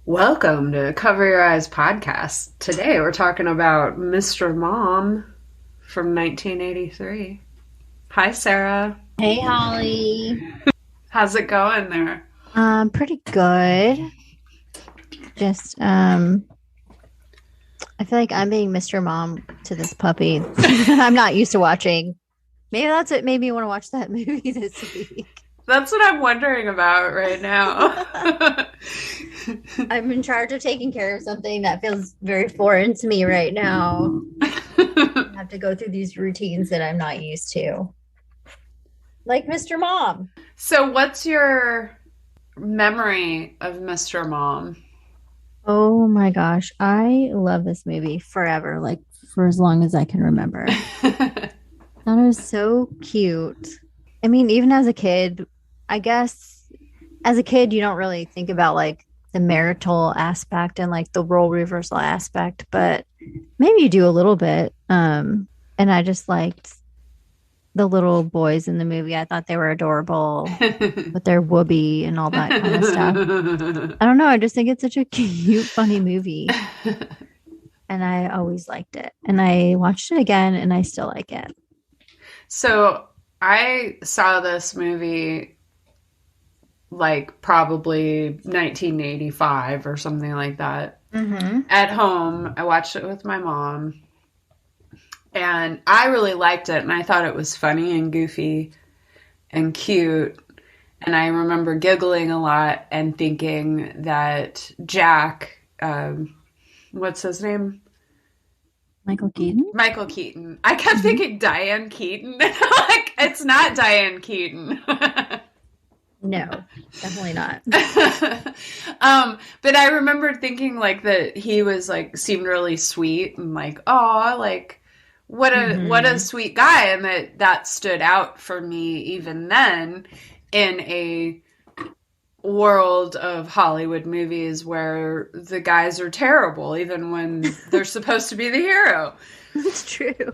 Welcome to Cover Your Eyes podcast. Today we're talking about Mr. Mom from 1983. Hi, Sarah. Hey, Holly. How's it going there? Pretty good. Just I feel like I'm being Mr. Mom to this puppy. I'm not used to watching. Maybe that's what made me want to watch that movie this week. That's what I'm wondering about right now. I'm in charge of taking care of something that feels very foreign to me right now. I have to go through these routines that I'm not used to. Like Mr. Mom. So, what's your memory of Mr. Mom? Oh my gosh. I love this movie forever, like for as long as I can remember. Thought it was so cute. I mean, even as a kid, I guess as a kid, you don't really think about like the marital aspect and like the role reversal aspect, but maybe you do a little bit. And I just liked the little boys in the movie. I thought they were adorable with their whoopee and all that kind of stuff. I don't know. I just think it's such a cute, funny movie. And I always liked it. And I watched it again and I still like it. So, I saw this movie like probably 1985 or something like that. At home. I watched it with my mom. And I really liked it, and I thought it was funny and goofy and cute. And I remember giggling a lot and thinking that Jack, what's his name? Michael Keaton? Michael Keaton. I kept thinking Diane Keaton. Like, it's not Diane Keaton. No, definitely not. But I remember thinking like that he was like seemed really sweet and like, oh, like what a sweet guy, and that stood out for me even then in a world of Hollywood movies where the guys are terrible even when they're supposed to be the hero. That's true.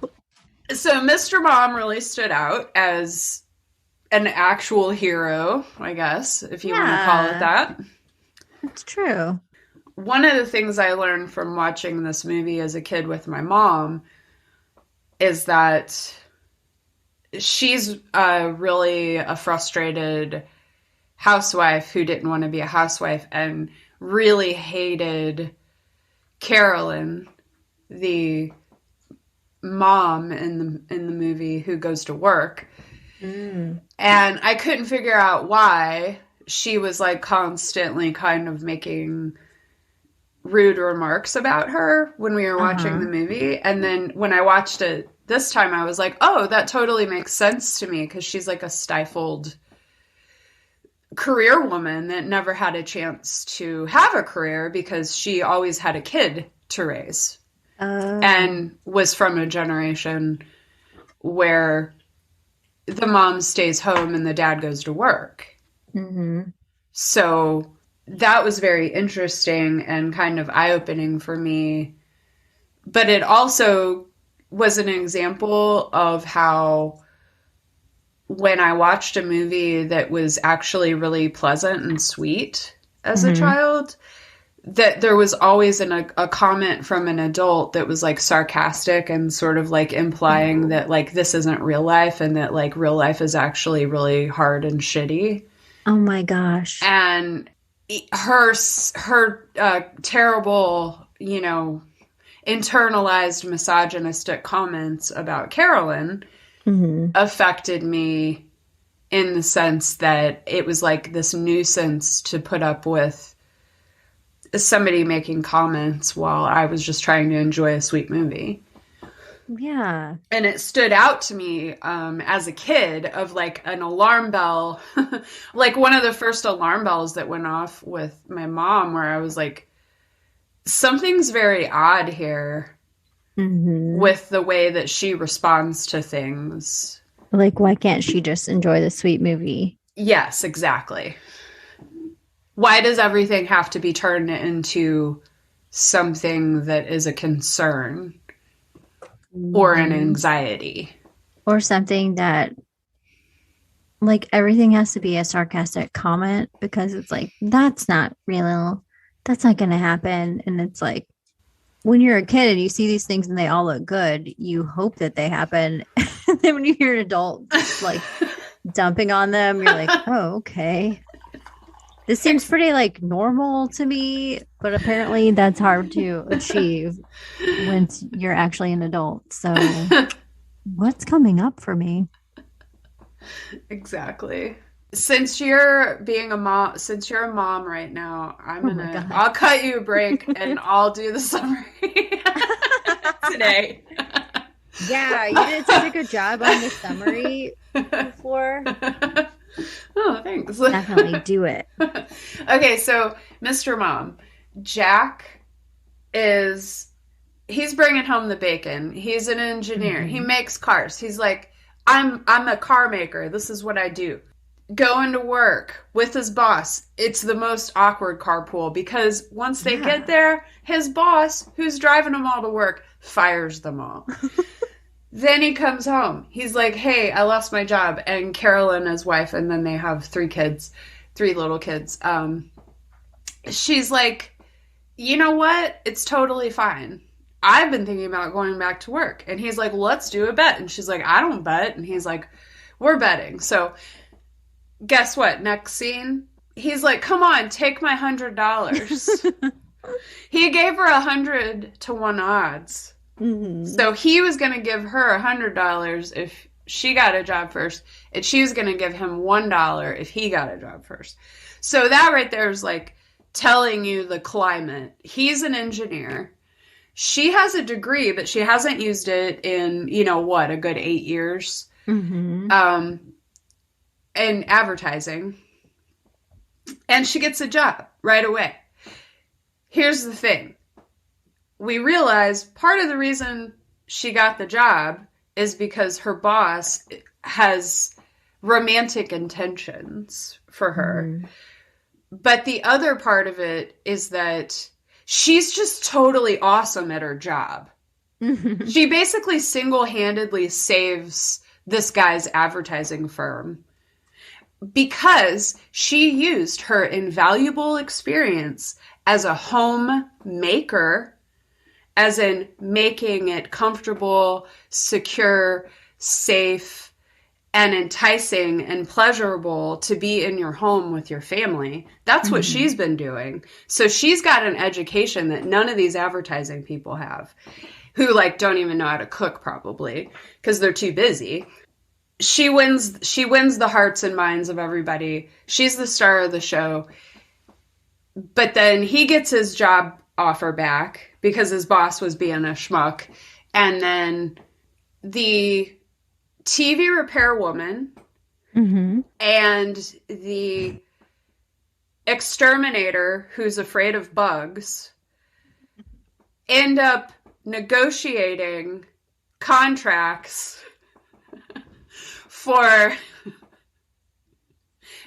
So Mr. Mom really stood out as an actual hero, I guess, if you want to call it that. That's true. One of the things I learned from watching this movie as a kid with my mom is that she's really a frustrated housewife who didn't want to be a housewife and really hated Carolyn, the mom in the movie who goes to work. And I couldn't figure out why she was like constantly kind of making rude remarks about her when we were watching the movie. And then when I watched it this time, I was like, oh, that totally makes sense to me because she's like a stifled career woman that never had a chance to have a career because she always had a kid to raise and was from a generation where the mom stays home and the dad goes to work. So that was very interesting and kind of eye-opening for me. But it also was an example of how when I watched a movie that was actually really pleasant and sweet as a child, that there was always a comment from an adult that was like sarcastic and sort of like implying that like this isn't real life and that like real life is actually really hard and shitty. Oh my gosh. And her terrible, internalized misogynistic comments about Carolyn affected me in the sense that it was like this nuisance to put up with somebody making comments while I was just trying to enjoy a sweet movie. Yeah. And it stood out to me as a kid of like an alarm bell, like one of the first alarm bells that went off with my mom where I was like, something's very odd here with the way that she responds to things. Like, why can't she just enjoy the sweet movie? Yes, exactly. Why does everything have to be turned into something that is a concern or an anxiety? Or something that, like, everything has to be a sarcastic comment because it's like, that's not real. that's not going to happen. And it's like, when you're a kid and you see these things and they all look good, you hope that they happen. And then when you hear an adult just like dumping on them, you're like, oh, okay. This seems pretty like normal to me, but apparently that's hard to achieve once you're actually an adult. So what's coming up for me? Exactly. Since you're being a mom, since you're a mom right now, Oh my God. I'll cut you a break and I'll do the summary today. Yeah, you did such a good job on the summary before. Oh, thanks. Definitely do it. Okay, so Mr. Mom, Jack he's bringing home the bacon. He's an engineer. He makes cars. He's like, I'm a car maker. This is what I do. Going to work with his boss. It's the most awkward carpool because once they get there, his boss, who's driving them all to work, fires them all. Then he comes home. He's like, hey, I lost my job. And Carolyn, his wife, and then they have three little kids. She's like, you know what? It's totally fine. I've been thinking about going back to work. And he's like, let's do a bet. And she's like, I don't bet. And he's like, we're betting. So guess what? Next scene, he's like, come on, take my $100. He gave her 100-1 odds. Mm-hmm. So he was going to give her $100 if she got a job first, and she was going to give him $1 if he got a job first. So that right there is like telling you the climate. He's an engineer. She has a degree, but she hasn't used it in, a good 8 years. Mm-hmm. In advertising. And she gets a job right away. Here's the thing. We realize part of the reason she got the job is because her boss has romantic intentions for her. Mm. But the other part of it is that she's just totally awesome at her job. She basically single-handedly saves this guy's advertising firm because she used her invaluable experience as a homemaker, as in making it comfortable, secure, safe, and enticing and pleasurable to be in your home with your family. That's what she's been doing. So she's got an education that none of these advertising people have, who don't even know how to cook probably because they're too busy. She wins the hearts and minds of everybody. She's the star of the show. But then he gets his job offer back because his boss was being a schmuck. And then the TV repair woman and the exterminator who's afraid of bugs end up negotiating contracts for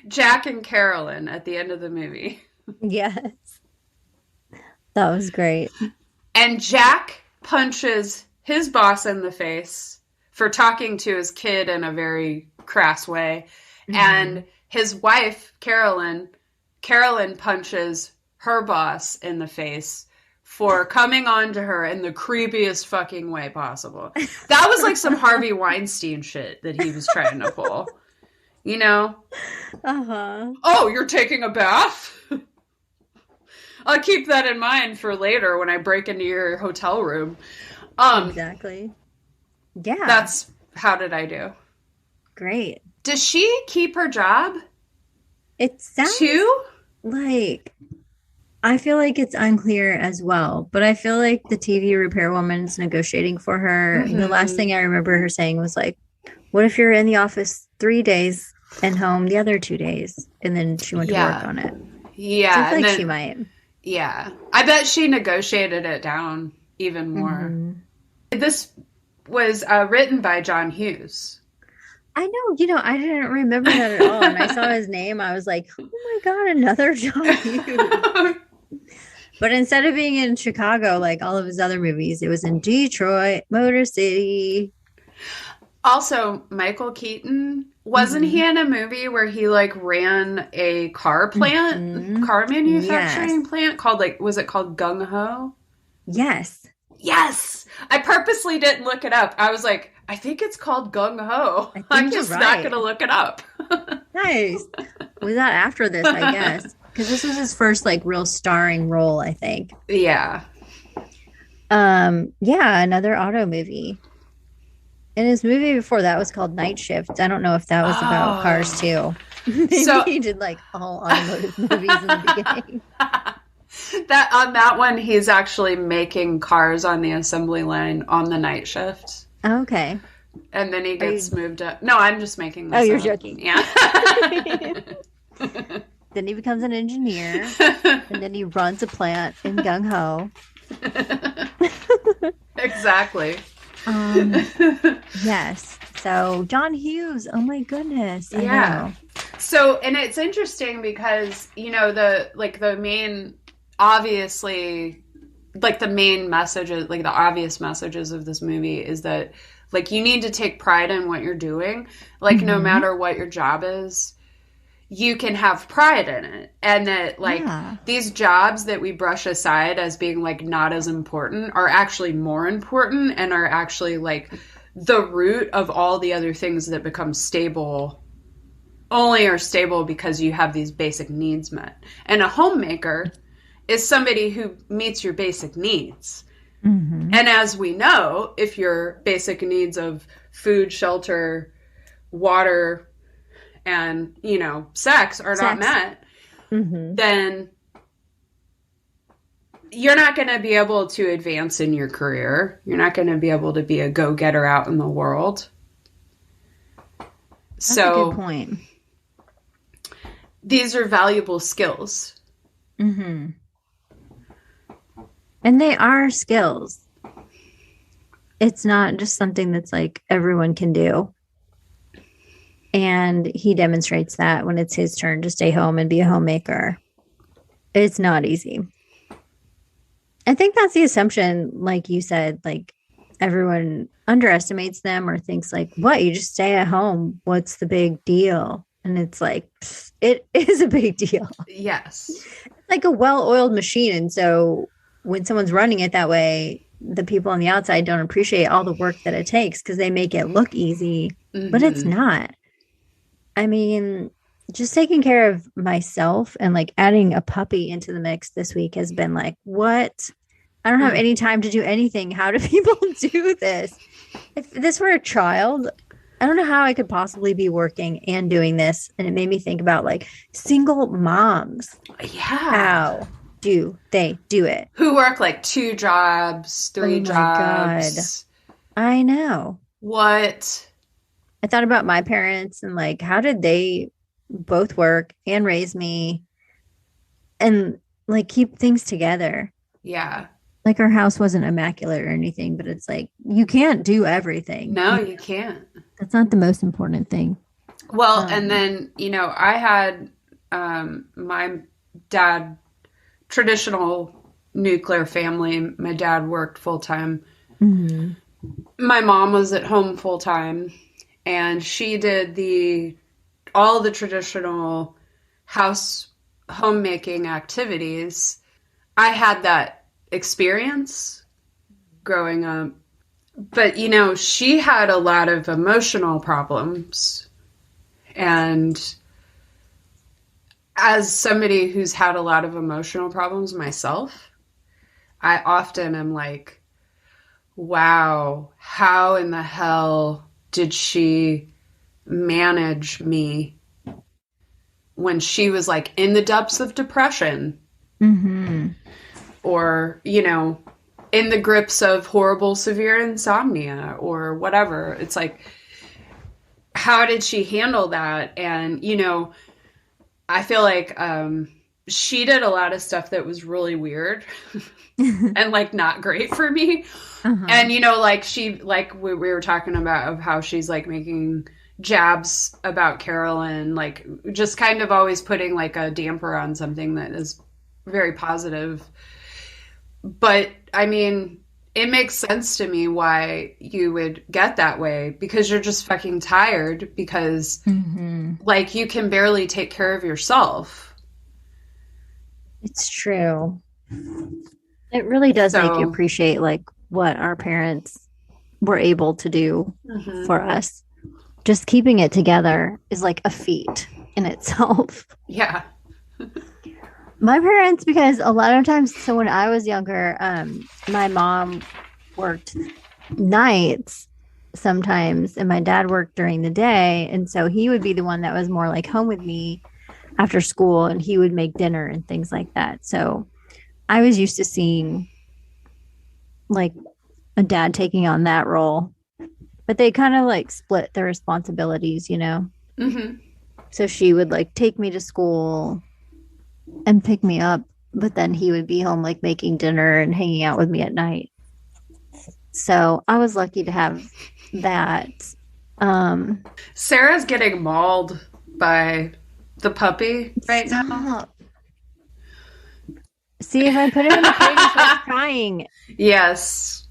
Jack and Carolyn at the end of the movie. Yes. That was great. And Jack punches his boss in the face for talking to his kid in a very crass way. Mm-hmm. And his wife, Carolyn punches her boss in the face for coming on to her in the creepiest fucking way possible. That was like some Harvey Weinstein shit that he was trying to pull. Uh-huh. Oh, you're taking a bath? I'll keep that in mind for later when I break into your hotel room. Exactly. Yeah. That's how did I do? Great. Does she keep her job? It sounds too? Like, I feel like it's unclear as well, but I feel like the TV repair woman's negotiating for her. Mm-hmm. The last thing I remember her saying was like, what if you're in the office 3 days and home the other 2 days? And then she went to work on it. Yeah. So I feel like she might. Yeah. I bet she negotiated it down even more. Mm-hmm. This was written by John Hughes. I know, I didn't remember that at all. And I saw his name. I was like, oh my God, another John Hughes. But instead of being in Chicago, like all of his other movies, it was in Detroit, Motor City. Also, Michael Keaton Wasn't he in a movie where he like ran a car plant, car Yes. manufacturing plant called like, was it called Gung Ho? Yes. Yes. I purposely didn't look it up. I was like, I think it's called Gung Ho. I think I'm you're just not right. going to look it up. Nice. Was that after this, I guess? Because this was his first like real starring role, I think. Yeah. Yeah, another auto movie. And his movie before that was called Night Shift. I don't know if that was about cars Oh. too. Maybe So he did like all automotive movies in the beginning. that on that one, he's actually making cars on the assembly line on the night shift. Okay. And then he Are gets you, moved up. No, I'm just making oh, this you're up. joking. Yeah. Then he becomes an engineer, and then he runs a plant in Gung Ho. Exactly. Yes. So John Hughes. Oh my goodness. I Yeah. know. So, and it's interesting because, you know, the main, obviously, like the main messages, like the obvious messages of this movie is that, like, you need to take pride in what you're doing. Like, no matter what your job is, you can have pride in it. And that, like, these jobs that we brush aside as being, like, not as important are actually more important and are actually, like, the root of all the other things that become stable only are stable because you have these basic needs met. And a homemaker is somebody who meets your basic needs. And as we know, if your basic needs of food, shelter, water, and, you know, sex are not met, then you're not going to be able to advance in your career. You're not going to be able to be a go-getter out in the world. That's a good point. These are valuable skills. And they are skills. It's not just something that's like everyone can do. And he demonstrates that when it's his turn to stay home and be a homemaker. It's not easy. I think that's the assumption, like you said, like everyone underestimates them or thinks like, what, you just stay at home. What's the big deal? And it's like, it is a big deal. Yes. It's like a well-oiled machine. And so when someone's running it that way, the people on the outside don't appreciate all the work that it takes because they make it look easy, but it's not. I mean, just taking care of myself and like adding a puppy into the mix this week has been like, what? I don't have any time to do anything. How do people do this? If this were a child, I don't know how I could possibly be working and doing this. And it made me think about like single moms. Yeah. How do they do it? Who work like 2 jobs, 3 jobs. God. I know. What? I thought about my parents and like, how did they both work and raise me and like keep things together? Yeah. Like our house wasn't immaculate or anything, but it's like, you can't do everything. No, you can't. That's not the most important thing. Well, and then, you know, I had my dad, traditional nuclear family. My dad worked full time. My mom was at home full time, and she did all the traditional homemaking activities. I had that experience growing up. But, you know, she had a lot of emotional problems. And as somebody who's had a lot of emotional problems myself, I often am like, wow, how in the hell did she manage me when she was like in the depths of depression? Or, you know, in the grips of horrible, severe insomnia or whatever. It's like, how did she handle that? And, you know, I feel like she did a lot of stuff that was really weird and like not great for me. And, you know, like we were talking about of how she's like making jabs about Carolyn, like just kind of always putting like a damper on something that is very positive. But I mean, it makes sense to me why you would get that way, because you're just fucking tired, because like you can barely take care of yourself. It's true. It really does make you So, appreciate like what our parents were able to do for us. Just keeping it together is like a feat in itself. yeah. My parents, because a lot of times, so when I was younger, my mom worked nights sometimes, and my dad worked during the day. And so he would be the one that was more like home with me after school, and he would make dinner and things like that. So I was used to seeing like a dad taking on that role, but they kind of like split the responsibilities, you know? So she would like take me to school and pick me up, but then he would be home like making dinner and hanging out with me at night. So I was lucky to have that. Sarah's getting mauled by the puppy right now. Stop. See, if I put him in the crate, he starts crying. Yes.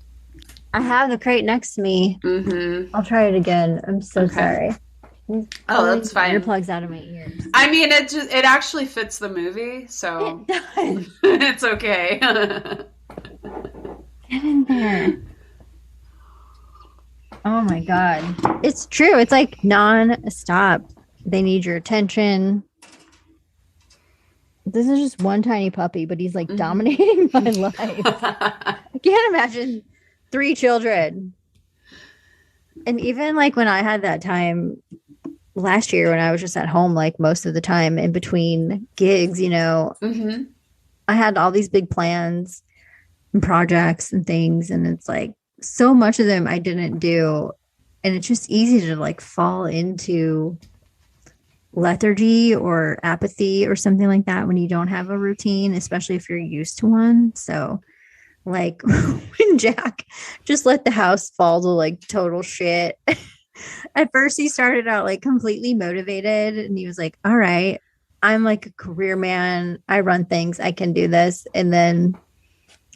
I have the crate next to me. I'll try it again. I'm so sorry. Oh, that's fine. Earplugs out of my ears. I mean, it actually fits the movie, so It does. it's okay. Get in there. Oh my God. It's true. It's like non-stop. They need your attention. This is just one tiny puppy, but he's like dominating my life. I can't imagine 3 children. And even like when I had that time last year when I was just at home, like most of the time in between gigs, you know, I had all these big plans and projects and things. And it's like so much of them I didn't do. And it's just easy to like fall into lethargy or apathy or something like that when you don't have a routine, especially if you're used to one. So like when Jack just let the house fall to like total shit. At first he started out like completely motivated and he was like, all right, I'm like a career man. I run things. I can do this. And then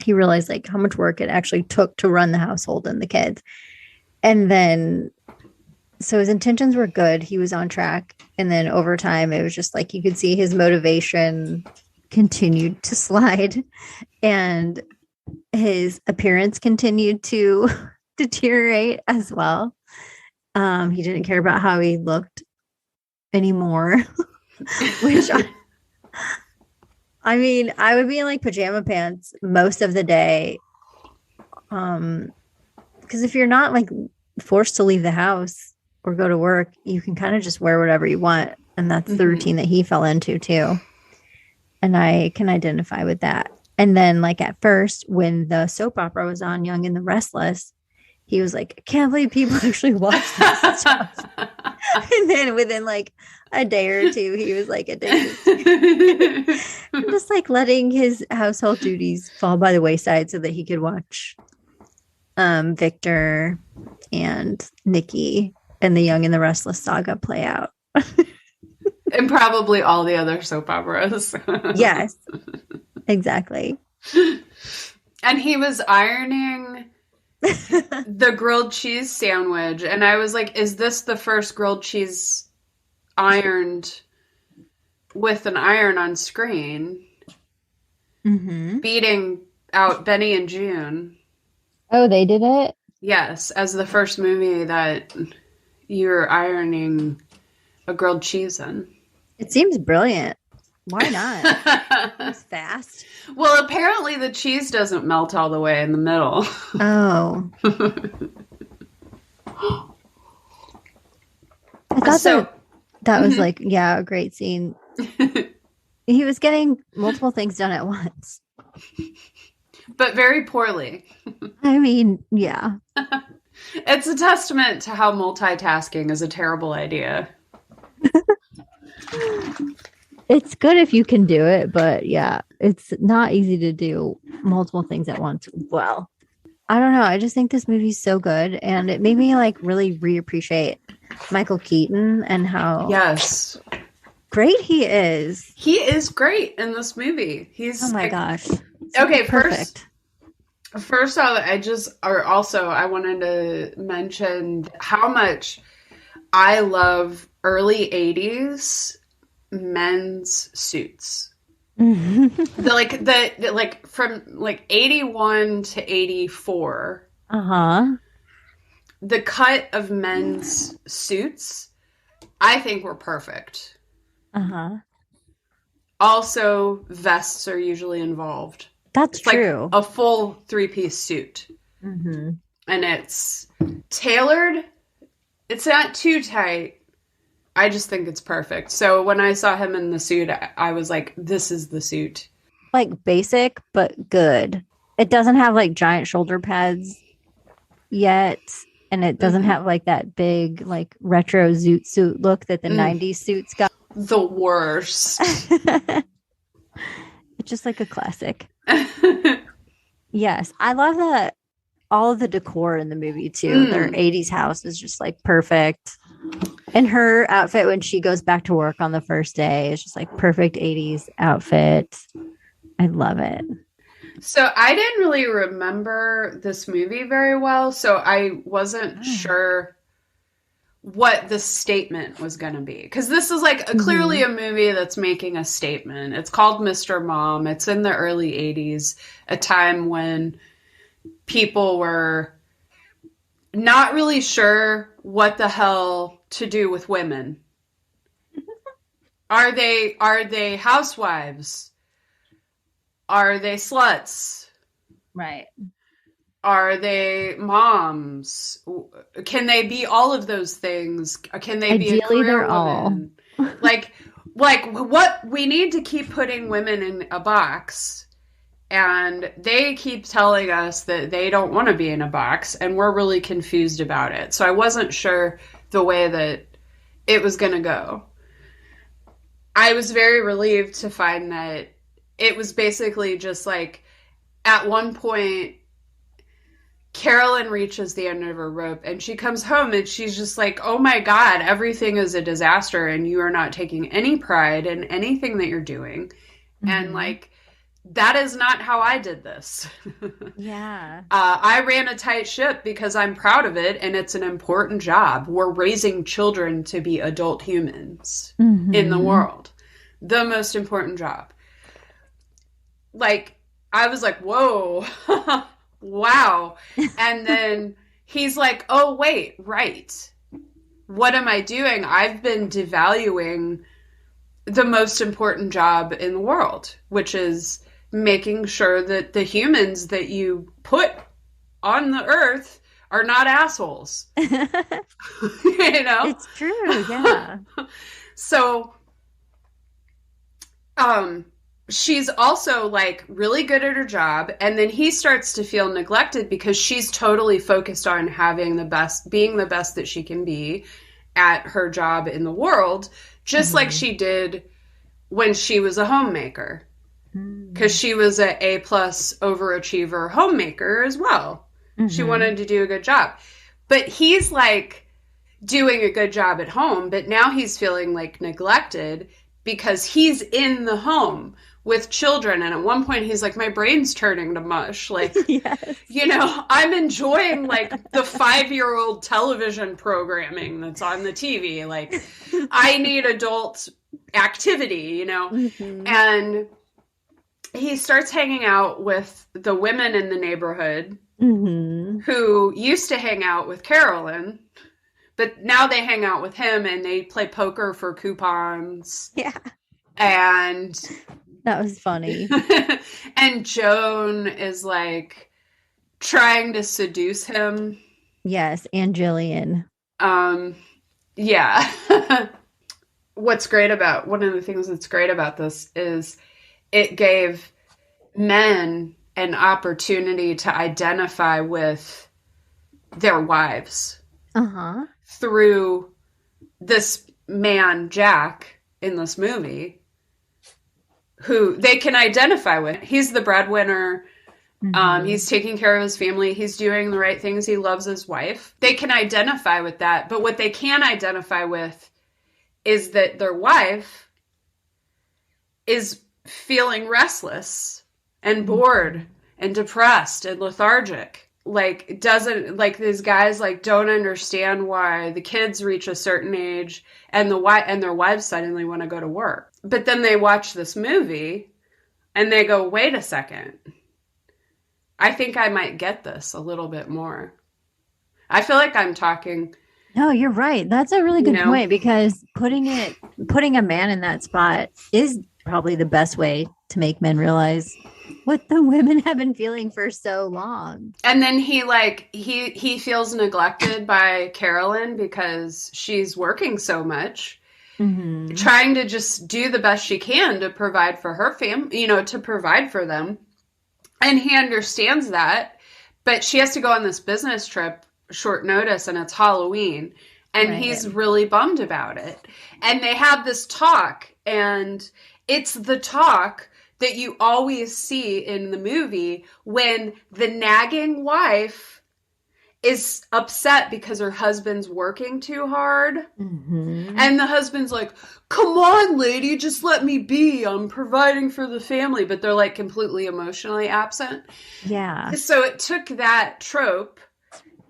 he realized like how much work it actually took to run the household and the kids. And then, so his intentions were good. He was on track. And then over time, it was just like, you could see his motivation continued to slide and his appearance continued to deteriorate as well. He didn't care about how he looked anymore, which I mean, I would be in like pajama pants most of the day. Because if you're not like forced to leave the house or go to work, you can kind of just wear whatever you want. And that's the routine that he fell into too. And I can identify with that. And then like at first when the soap opera was on, Young and the Restless, he was like, I can't believe people actually watch this stuff. And then within like a day or two, he was like addicted. Just like letting his household duties fall by the wayside so that he could watch Victor and Nikki and the Young and the Restless saga play out. And probably all the other soap operas. Yes, exactly. And he was ironing the grilled cheese sandwich. And I was like, is this the first grilled cheese ironed with an iron on screen? Beating out Benny and June. Oh, they did it? Yes, as the first movie that you're ironing a grilled cheese in. It seems brilliant. Why not? It's fast. Well, apparently the cheese doesn't melt all the way in the middle. Oh. I thought that was like, yeah, a great scene. He was getting multiple things done at once. But very poorly. I mean, yeah. It's a testament to how multitasking is a terrible idea. It's good if you can do it, but yeah, it's not easy to do multiple things at once. Well, I don't know. I just think this movie's so good, and it made me like really reappreciate Michael Keaton and how great he is. He is great in this movie. He's oh my gosh. Okay, perfect. First off, I wanted to mention how much I love early 80s men's suits. The from like 81 to 84, Uh-huh. the cut of men's suits I think were perfect. Uh-huh. Also, vests are usually involved. That's It's like true. a full three-piece suit. Mm-hmm. And it's tailored. It's not too tight. I just think it's perfect. So when I saw him in the suit, I was like, this is the suit. Like basic, but good. It doesn't have like giant shoulder pads yet. And it doesn't Mm-hmm. have like that big, like retro zoot suit look that the 90s suits got. The worst. It's just like a classic. Yes. I love that all of the decor in the movie too. Their 80s house is just like perfect. And her outfit when she goes back to work on the first day is just like perfect 80s outfit. I love it. So I didn't really remember this movie very well, so I wasn't sure what the statement was going to be. Because this is like clearly a movie that's making a statement. It's called Mr. Mom. It's in the early 80s, a time when people were not really sure what the hell to do with women. Are they housewives? Are they sluts? Right. Are they moms? Can they be all of those things? Can they be a Ideally, career they're all. woman? like what we need to keep putting women in a box, and they keep telling us that they don't want to be in a box, and we're really confused about it. So I wasn't sure the way that it was going to go. I was very relieved to find that it was basically just like at one point Carolyn reaches the end of her rope and she comes home and she's just like, oh my God, everything is a disaster and you are not taking any pride in anything that you're doing. Mm-hmm. And like, that is not how I did this. Yeah. I ran a tight ship because I'm proud of it and it's an important job. We're raising children to be adult humans in the world. The most important job. Like, I was like, whoa, wow. And then he's like, oh, wait, right. What am I doing? I've been devaluing the most important job in the world, which is making sure that the humans that you put on the earth are not assholes. You know? It's true, yeah. So, she's also like really good at her job, and then he starts to feel neglected because she's totally focused on being the best that she can be at her job in the world, just like she did when she was a homemaker, because she was a A+ overachiever homemaker as well. She wanted to do a good job, but he's like doing a good job at home, but now he's feeling like neglected because he's in the home with children. And at one point he's like, my brain's turning to mush. Like, yes. You know, I'm enjoying like the 5-year-old television programming that's on the TV. Like, I need adult activity, you know? And he starts hanging out with the women in the neighborhood who used to hang out with Carolyn, but now they hang out with him and they play poker for coupons. Yeah. And that was funny. And Joan is like trying to seduce him. Yes, and Jillian. Yeah. One of the things that's great about this is it gave men an opportunity to identify with their wives. Through this man, Jack, in this movie, who they can identify with. He's the breadwinner. He's taking care of his family. He's doing the right things. He loves his wife. They can identify with that. But what they can't identify with is that their wife is feeling restless and bored and depressed and lethargic. Like, doesn't, like, these guys, like, don't understand why the kids reach a certain age and their wives suddenly want to go to work. But then they watch this movie and they go, wait a second. I think I might get this a little bit more. I feel like I'm talking. No, you're right. That's a really good point, because putting a man in that spot is probably the best way to make men realize what the women have been feeling for so long. And then he feels neglected by Carolyn because she's working so much, trying to just do the best she can to provide for her family, to provide for them. And he understands that, but she has to go on this business trip short notice, and it's Halloween, and he's really bummed about it. And they have this talk, and it's the talk that you always see in the movie when the nagging wife is upset because her husband's working too hard. And the husband's like, come on, lady, just let me be. I'm providing for the family. But they're like completely emotionally absent. Yeah. So it took that trope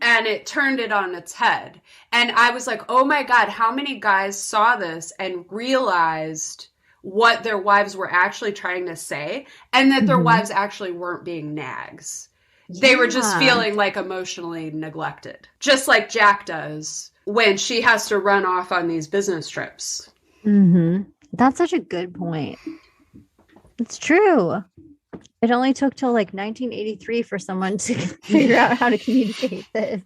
and it turned it on its head. And I was like, oh my God, how many guys saw this and realized what their wives were actually trying to say, and that their wives actually weren't being nags. They were just feeling like emotionally neglected, just like Jack does when she has to run off on these business trips. That's such a good point. It's true. It only took till like 1983 for someone to figure out how to communicate this.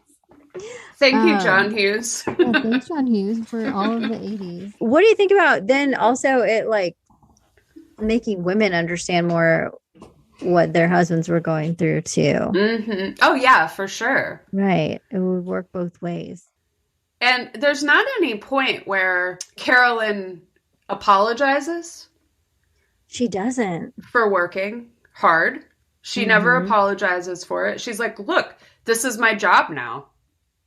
Thank you, John Hughes. Yeah, thanks, John Hughes, for all of the 80s. What do you think about then also it like making women understand more what their husbands were going through too? Oh, yeah, for sure. Right. It would work both ways. And there's not any point where Carolyn apologizes. She doesn't. For working hard. She never apologizes for it. She's like, look, this is my job now.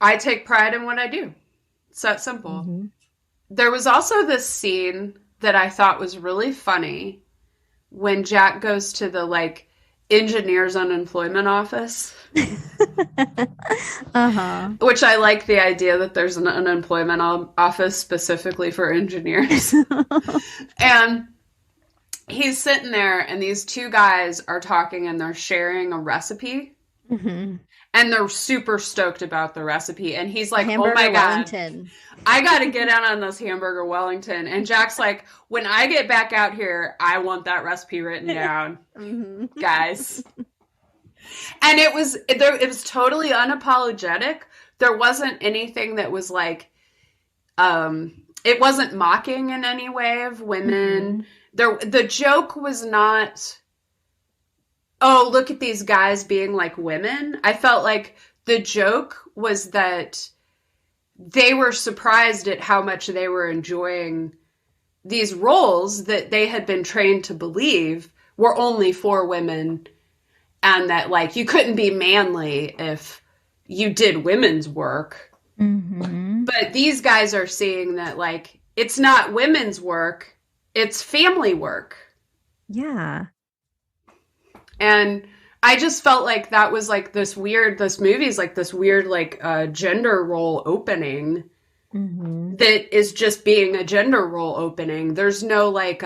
I take pride in what I do. It's that simple. There was also this scene that I thought was really funny when Jack goes to the like engineer's unemployment office. Which I like the idea that there's an unemployment office specifically for engineers. And he's sitting there and these two guys are talking and they're sharing a recipe. And they're super stoked about the recipe. And he's like, hamburger, oh my God, Wellington. I got to get out on this hamburger Wellington. And Jack's like, when I get back out here, I want that recipe written down, guys. And it was totally unapologetic. There wasn't anything that was like, it wasn't mocking in any way of women. The joke was not, oh, look at these guys being like women. I felt like the joke was that they were surprised at how much they were enjoying these roles that they had been trained to believe were only for women, and that like you couldn't be manly if you did women's work. But these guys are seeing that like it's not women's work, it's family work. Yeah. And I just felt like that was like this movie is like this weird, like gender role opening that is just being a gender role opening. There's no like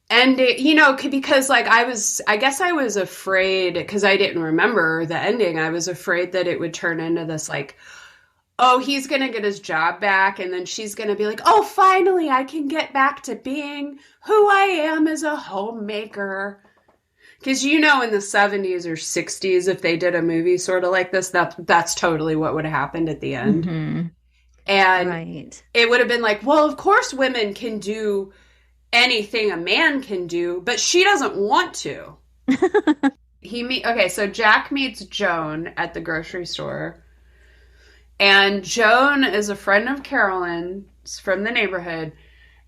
ending, because like I guess I was afraid because I didn't remember the ending. I was afraid that it would turn into this like, oh, he's going to get his job back. And then she's going to be like, oh, finally I can get back to being who I am as a homemaker. Because, in the 70s or 60s, if they did a movie sort of like this, that's totally what would have happened at the end. And it would have been like, well, of course women can do anything a man can do, but she doesn't want to. So Jack meets Joan at the grocery store. And Joan is a friend of Carolyn's from the neighborhood.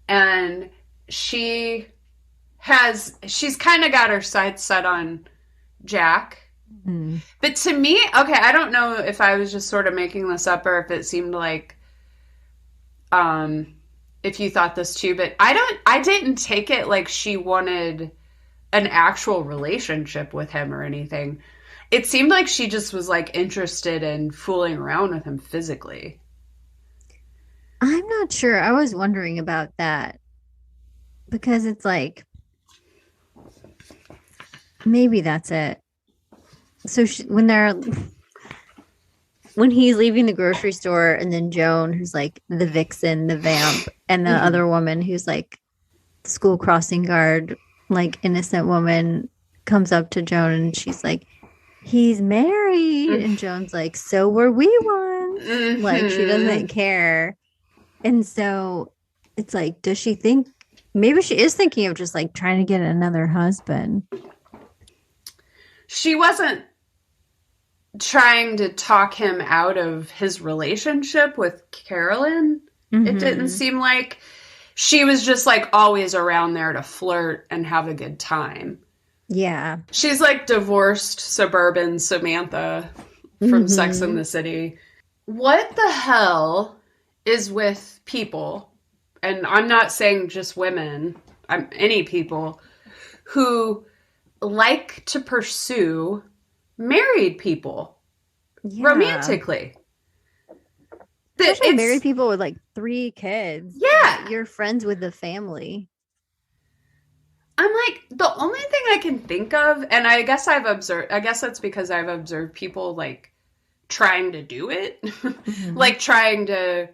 And she's kind of got her sights set on Jack. But to me, I don't know if I was just sort of making this up or if it seemed like, if you thought this too, but I didn't take it like she wanted an actual relationship with him or anything. It seemed like she just was like interested in fooling around with him physically. I'm not sure. I was wondering about that because it's like maybe that's it. So when he's leaving the grocery store, and then Joan, who's like the vixen, the vamp, and the Mm-hmm. other woman who's like school crossing guard, like innocent woman, comes up to Joan and she's like, he's married. And Joan's like, so were we once. Like, she doesn't Mm-hmm. care. And so it's like, does she think maybe she is thinking of just like trying to get another husband? She wasn't trying to talk him out of his relationship with Carolyn. It didn't Mm-hmm. seem like she was just like always around there to flirt and have a good time. Yeah. She's like divorced suburban Samantha from Sex and Mm-hmm. the City. What the hell is with people, and I'm not saying just women, I'm any people who like to pursue married people Yeah. romantically. That Especially married it's people with like 3 kids. Like, yeah. you're friends with the family. I'm like the only thing I can think of, and I guess that's because I've observed people like trying to do it, Mm-hmm. like trying to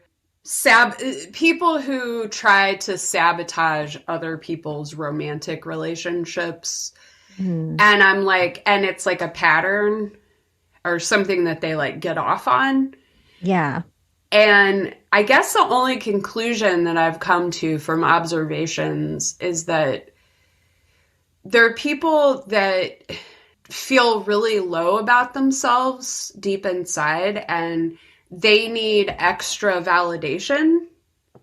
people who try to sabotage other people's romantic relationships. Mm-hmm. And I'm like, and it's like a pattern or something that they like get off on. Yeah. And I guess the only conclusion that I've come to from observations is that there are people that feel really low about themselves deep inside, and they need extra validation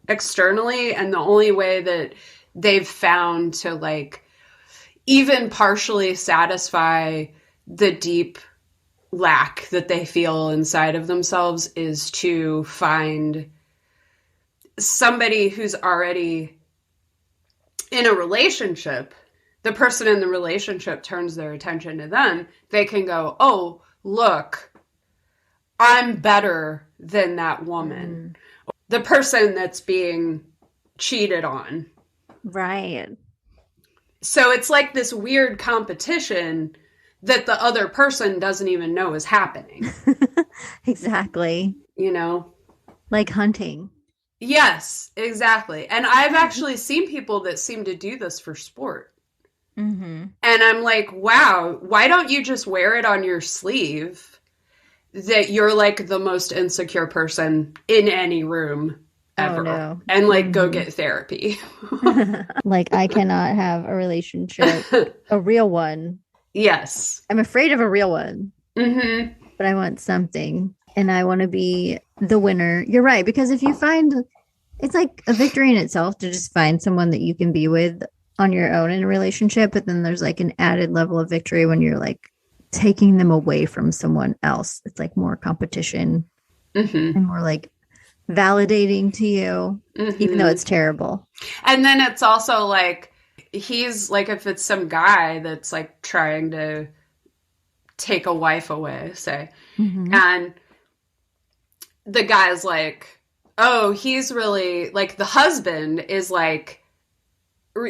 externally. And the only way that they've found to like even partially satisfy the deep lack that they feel inside of themselves is to find somebody who's already in a relationship. The person in the relationship turns their attention to them. They can go, oh, look, I'm better than that woman. Mm. The person that's being cheated on. Right. So it's like this weird competition that the other person doesn't even know is happening, Exactly. you know? Like hunting. Yes, exactly. And I've actually seen people that seem to do this for sport. Mm-hmm. And I'm like, wow, why don't you just wear it on your sleeve that you're like the most insecure person in any room Oh ever? no. And like go Mm-hmm. get therapy. Like, I cannot have a relationship, a real one. Yes. I'm afraid of a real one, Mm-hmm. but I want something and I want to be the winner. You're right. Because if you find it's like a victory in itself to just find someone that you can be with on your own in a relationship, but then there's like an added level of victory when you're like taking them away from someone else. It's like more competition Mm-hmm. and more like validating to you, even though Mm-hmm. it's terrible. And then it's also like, he's like, if it's some guy that's like trying to take a wife away, say, Mm-hmm. and the guy's like, oh, he's really like the husband is like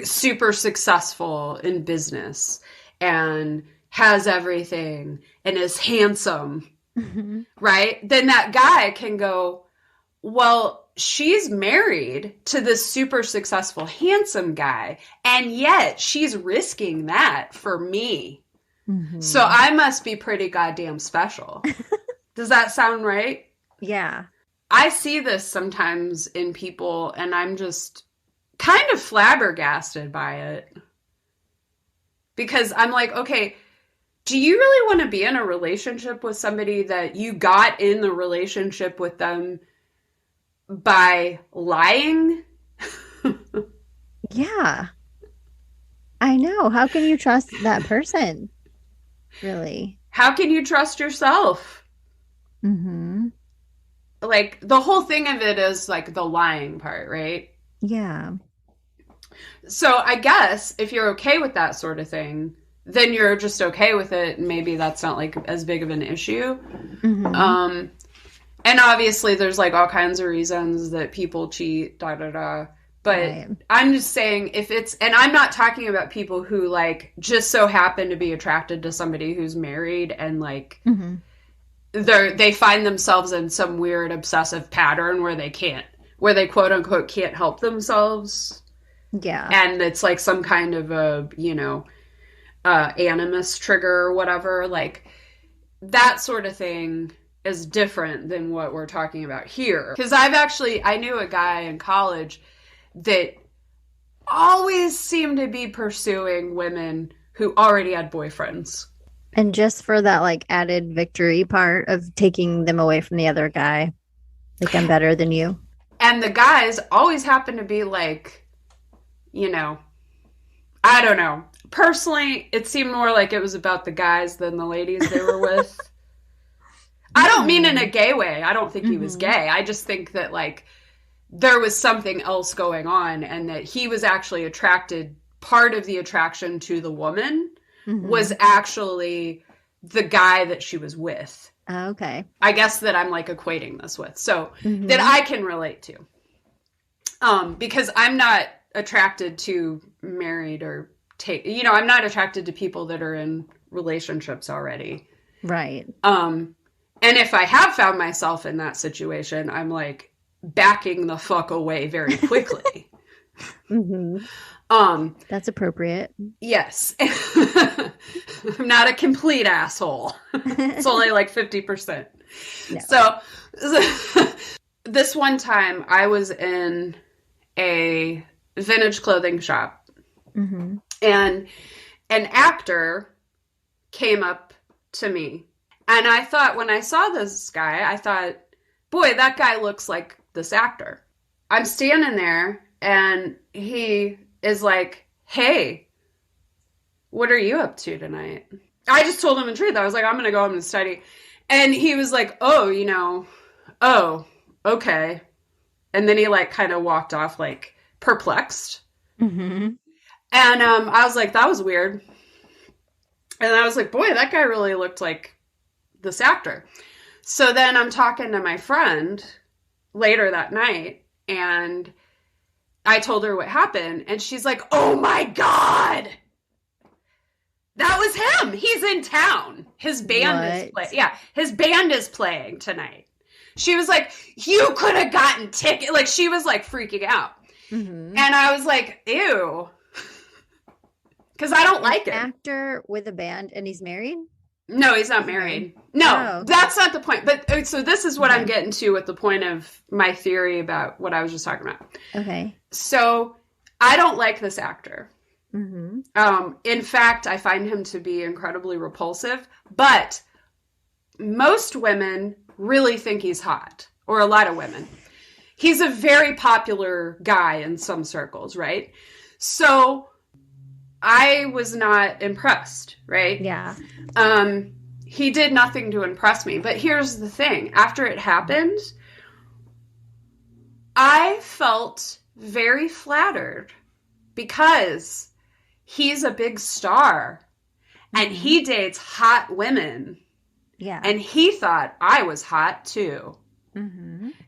super successful in business and has everything and is handsome, Mm-hmm. right? Then that guy can go, well, she's married to this super successful, handsome guy, and yet she's risking that for me. So Mm-hmm. I must be pretty goddamn special. Does that sound right? Yeah. I see this sometimes in people, and I'm just kind of flabbergasted by it. Because I'm like, okay, do you really want to be in a relationship with somebody that you got in the relationship with them by lying? Yeah. I know. How can you trust that person? Really? How can you trust yourself? Mm-hmm. Like, the whole thing of it is like the lying part, right? Yeah. So I guess if you're okay with that sort of thing, then you're just okay with it. And maybe that's not like as big of an issue. Mm-hmm. And obviously there's like all kinds of reasons that people cheat, da da da. But Right. I'm just saying if it's, and I'm not talking about people who like just so happen to be attracted to somebody who's married and like Mm-hmm. they find themselves in some weird obsessive pattern where they quote unquote can't help themselves. Yeah. And it's like some kind of a, animus trigger or whatever. Like that sort of thing is different than what we're talking about here. Because I knew a guy in college that always seemed to be pursuing women who already had boyfriends. And just for that like added victory part of taking them away from the other guy, like I'm better than you. And the guys always happen to be like, I don't know. Personally, it seemed more like it was about the guys than the ladies they were with. I don't mean in a gay way. I don't think he was gay. I just think that like there was something else going on and that he was actually attracted. Part of the attraction to the woman was actually the guy that she was with. Okay. I guess that I'm like equating this with. So that I can relate to. Because I'm not attracted to married or I'm not attracted to people that are in relationships already. Right. And if I have found myself in that situation, I'm like backing the fuck away very quickly. That's appropriate. Yes. I'm not a complete asshole. It's only like 50%. No. So this one time I was in a vintage clothing shop and an actor came up to me. And I thought, when I saw this guy, I thought, boy, that guy looks like this actor. I'm standing there and he is like, hey, what are you up to tonight? I just told him the truth. I was like, I'm going to go home and study. And he was like, oh, okay. And then he like kind of walked off like perplexed. And I was like, that was weird. And I was like, boy, that guy really looked like this actor. So then I'm talking to my friend later that night and I told her what happened and she's like, oh my God, that was him. He's in town. His band his band is playing tonight. She was like, you could have gotten tickets. Like she was like freaking out. And I was like, ew. Because I don't like it. Actor with a band and he's married? No, he's not married. No, that's not the point. But so this is what I'm getting to with the point of my theory about what I was just talking about. Okay. So I don't like this actor. In fact, I find him to be incredibly repulsive. But most women really think he's hot, or a lot of women. He's a very popular guy in some circles, right? So I was not impressed, right? Yeah. He did nothing to impress me. But here's the thing. After it happened, I felt very flattered because he's a big star and he dates hot women. Yeah. And he thought I was hot too.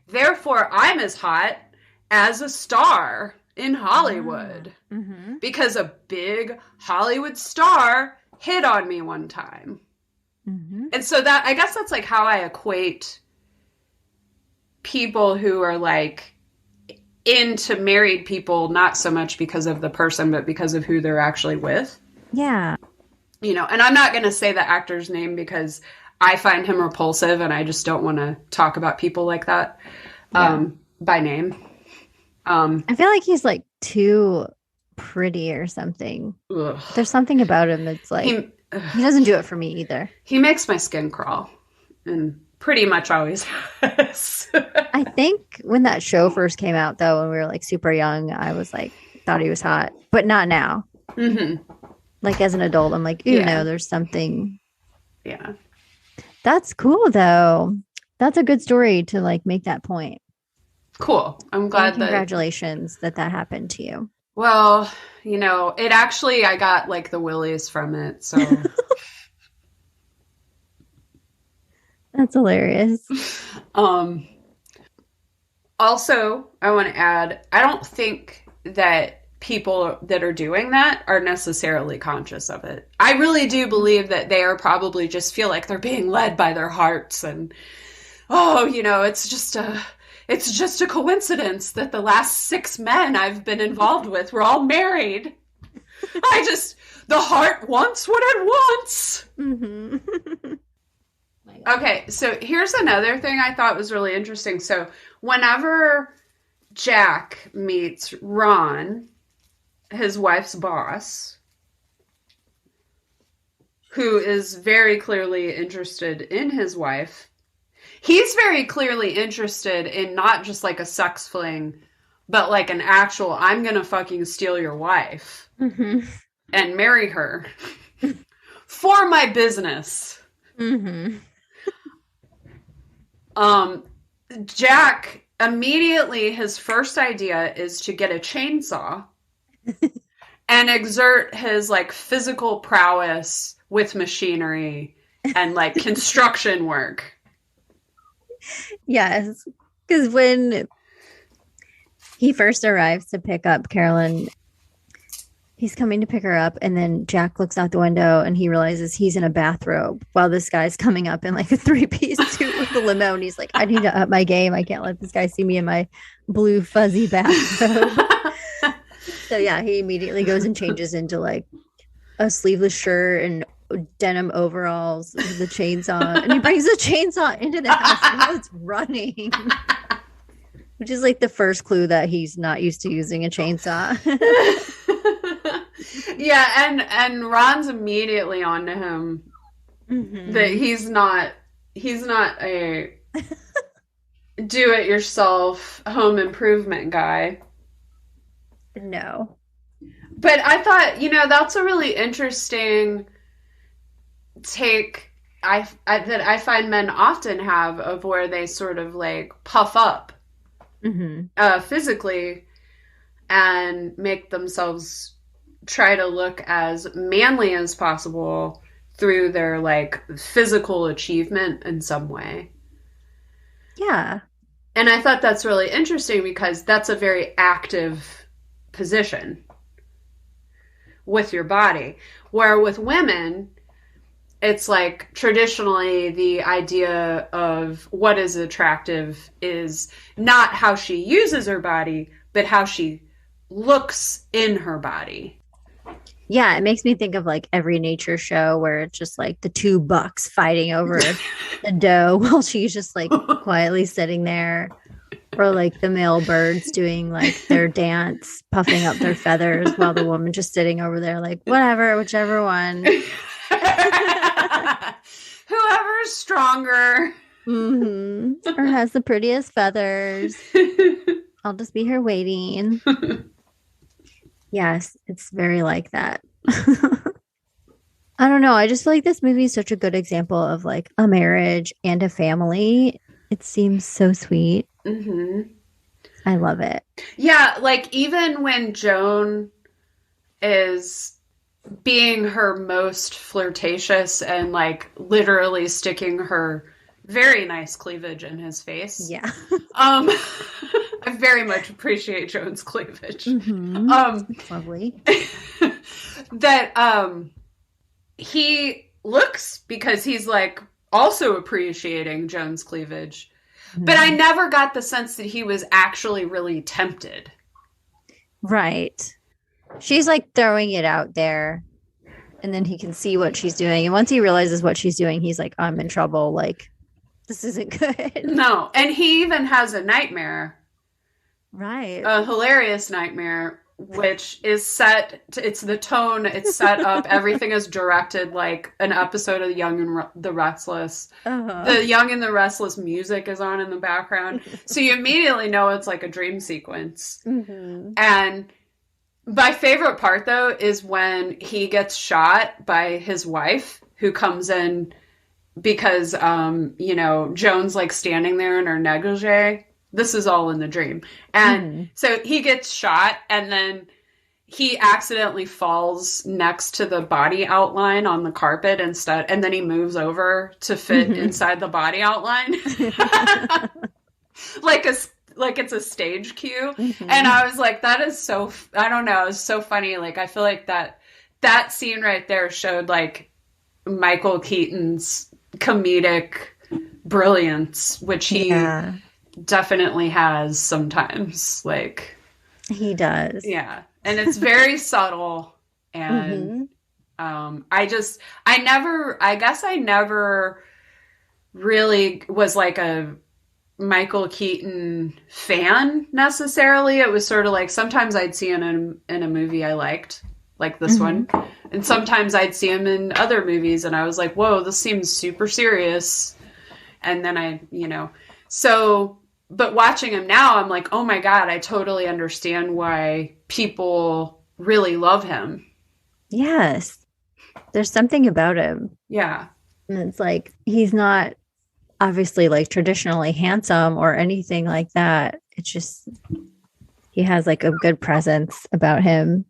Therefore, I'm as hot as a star in Hollywood because a big Hollywood star hit on me one time. And so that, I guess that's like how I equate people who are like into married people, not so much because of the person, but because of who they're actually with. Yeah. And I'm not going to say the actor's name because I find him repulsive and I just don't want to talk about people like that by name. I feel like he's like too pretty or something. Ugh. There's something about him that's like, he doesn't do it for me either. He makes my skin crawl and pretty much always has. I think when that show first came out though, when we were like super young, I was like, thought he was hot, but not now. Like as an adult, I'm like, no, there's something. Yeah. That's cool though. That's a good story to like make that point. Cool. I'm glad congratulations that happened to you. Well, it actually, I got like the willies from it. So, That's hilarious. um, also, I want to add, I don't think that people that are doing that are necessarily conscious of it. I really do believe that they are probably just feel like they're being led by their hearts and, oh, it's just a coincidence that the last 6 men I've been involved with were all married. The heart wants what it wants. Mm-hmm. Okay, so here's another thing I thought was really interesting. So whenever Jack meets Ron, his wife's boss, who is very clearly interested in his wife, he's very clearly interested in not just like a sex fling, but like an actual, I'm gonna fucking steal your wife and marry her for my business. Jack immediately, his first idea is to get a chainsaw and exert his like physical prowess with machinery and like construction work. Yes, because when he first arrives to pick up Carolyn, he's coming to pick her up, and then Jack looks out the window and he realizes he's in a bathrobe while this guy's coming up in like a 3-piece suit with the limo, and he's like, I need to up my game. I can't let this guy see me in my blue fuzzy bathrobe. So yeah, he immediately goes and changes into like a sleeveless shirt and denim overalls with the chainsaw, and he brings the chainsaw into the house while it's running. Which is like the first clue that he's not used to using a chainsaw. Yeah, and Ron's immediately on to him that he's not a do-it-yourself home improvement guy. No. But I thought, that's a really interesting take that I find men often have, of where they sort of like puff up physically and make themselves try to look as manly as possible through their like physical achievement in some way. Yeah. And I thought that's really interesting because that's a very active position with your body. Where with women, it's like traditionally the idea of what is attractive is not how she uses her body, but how she looks in her body. Yeah, it makes me think of like every nature show where it's just like the two bucks fighting over the doe while she's just like quietly sitting there. Or like the male birds doing like their dance, puffing up their feathers while the woman just sitting over there like, whatever, whichever one. Whoever's stronger. Or has the prettiest feathers. I'll just be here waiting. Yes, it's very like that. I don't know. I just feel like this movie is such a good example of like a marriage and a family. It seems so sweet. I love it. Yeah, like even when Joan is being her most flirtatious and like literally sticking her very nice cleavage in his face. Yeah. I very much appreciate Joan's cleavage. It's lovely. That he looks, because he's like also appreciating Joan's cleavage. But I never got the sense that he was actually really tempted. Right. She's like throwing it out there, and then he can see what she's doing. And once he realizes what she's doing, he's like, I'm in trouble. Like, this isn't good. No. And he even has a nightmare. Right. A hilarious nightmare, which is it's the tone, it's set up, everything is directed like an episode of The Young and the Restless. The Young and the Restless music is on in the background. So you immediately know it's like a dream sequence. And my favorite part, though, is when he gets shot by his wife, who comes in because, Joan's like standing there in her negligee. This is all in the dream. And so he gets shot, and then he accidentally falls next to the body outline on the carpet instead, and then he moves over to fit inside the body outline. like it's a stage cue. And I was like, that is so, I don't know, it's so funny. Like, I feel like that scene right there showed like Michael Keaton's comedic brilliance, which he definitely has sometimes. Like, he does. Yeah. And it's very subtle. And I guess I never really was like a Michael Keaton fan necessarily. It was sort of like sometimes I'd see him in a movie I liked, like this one. And sometimes I'd see him in other movies and I was like, whoa, this seems super serious. And then but watching him now, I'm like, oh my God, I totally understand why people really love him. Yes. There's something about him. Yeah. And it's like, he's not obviously like traditionally handsome or anything like that. It's just, he has like a good presence about him.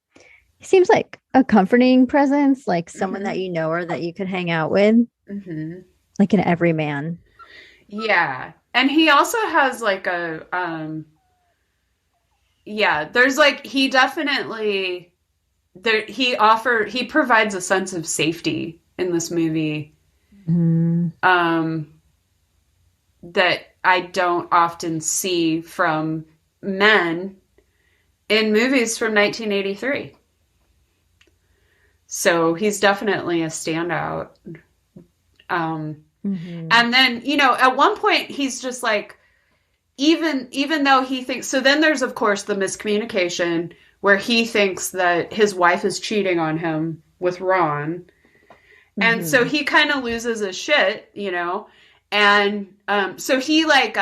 He seems like a comforting presence, like someone that you know or that you could hang out with, like an everyman. Yeah. And he also has like there's like, he definitely, he provides a sense of safety in this movie. That I don't often see from men in movies from 1983. So he's definitely a standout. And then, at one point he's just like, even though he thinks, so then there's of course the miscommunication where he thinks that his wife is cheating on him with Ron. And so he kind of loses his shit, and so he like,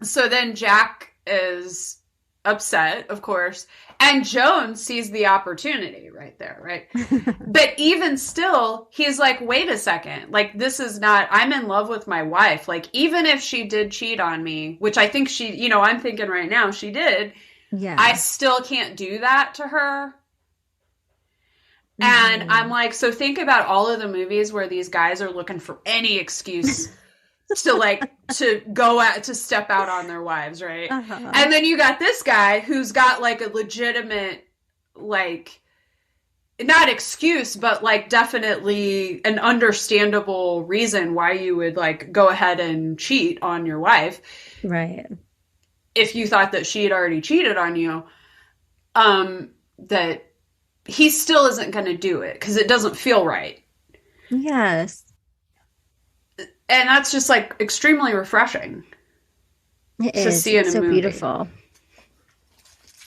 so then Jack is upset, of course, and Joan sees the opportunity right there, right? But even still, he's like, wait a second, like, this is not, I'm in love with my wife. Like, even if she did cheat on me, which I think she, I'm thinking right now she did, I still can't do that to her. And I'm like, so think about all of the movies where these guys are looking for any excuse to go out, to step out on their wives, right? And then you got this guy who's got like a legitimate, like, not excuse, but like definitely an understandable reason why you would like go ahead and cheat on your wife. Right. If you thought that she had already cheated on you, that he still isn't going to do it because it doesn't feel right. Yes. And that's just like extremely refreshing. It is. See in a movie. Beautiful.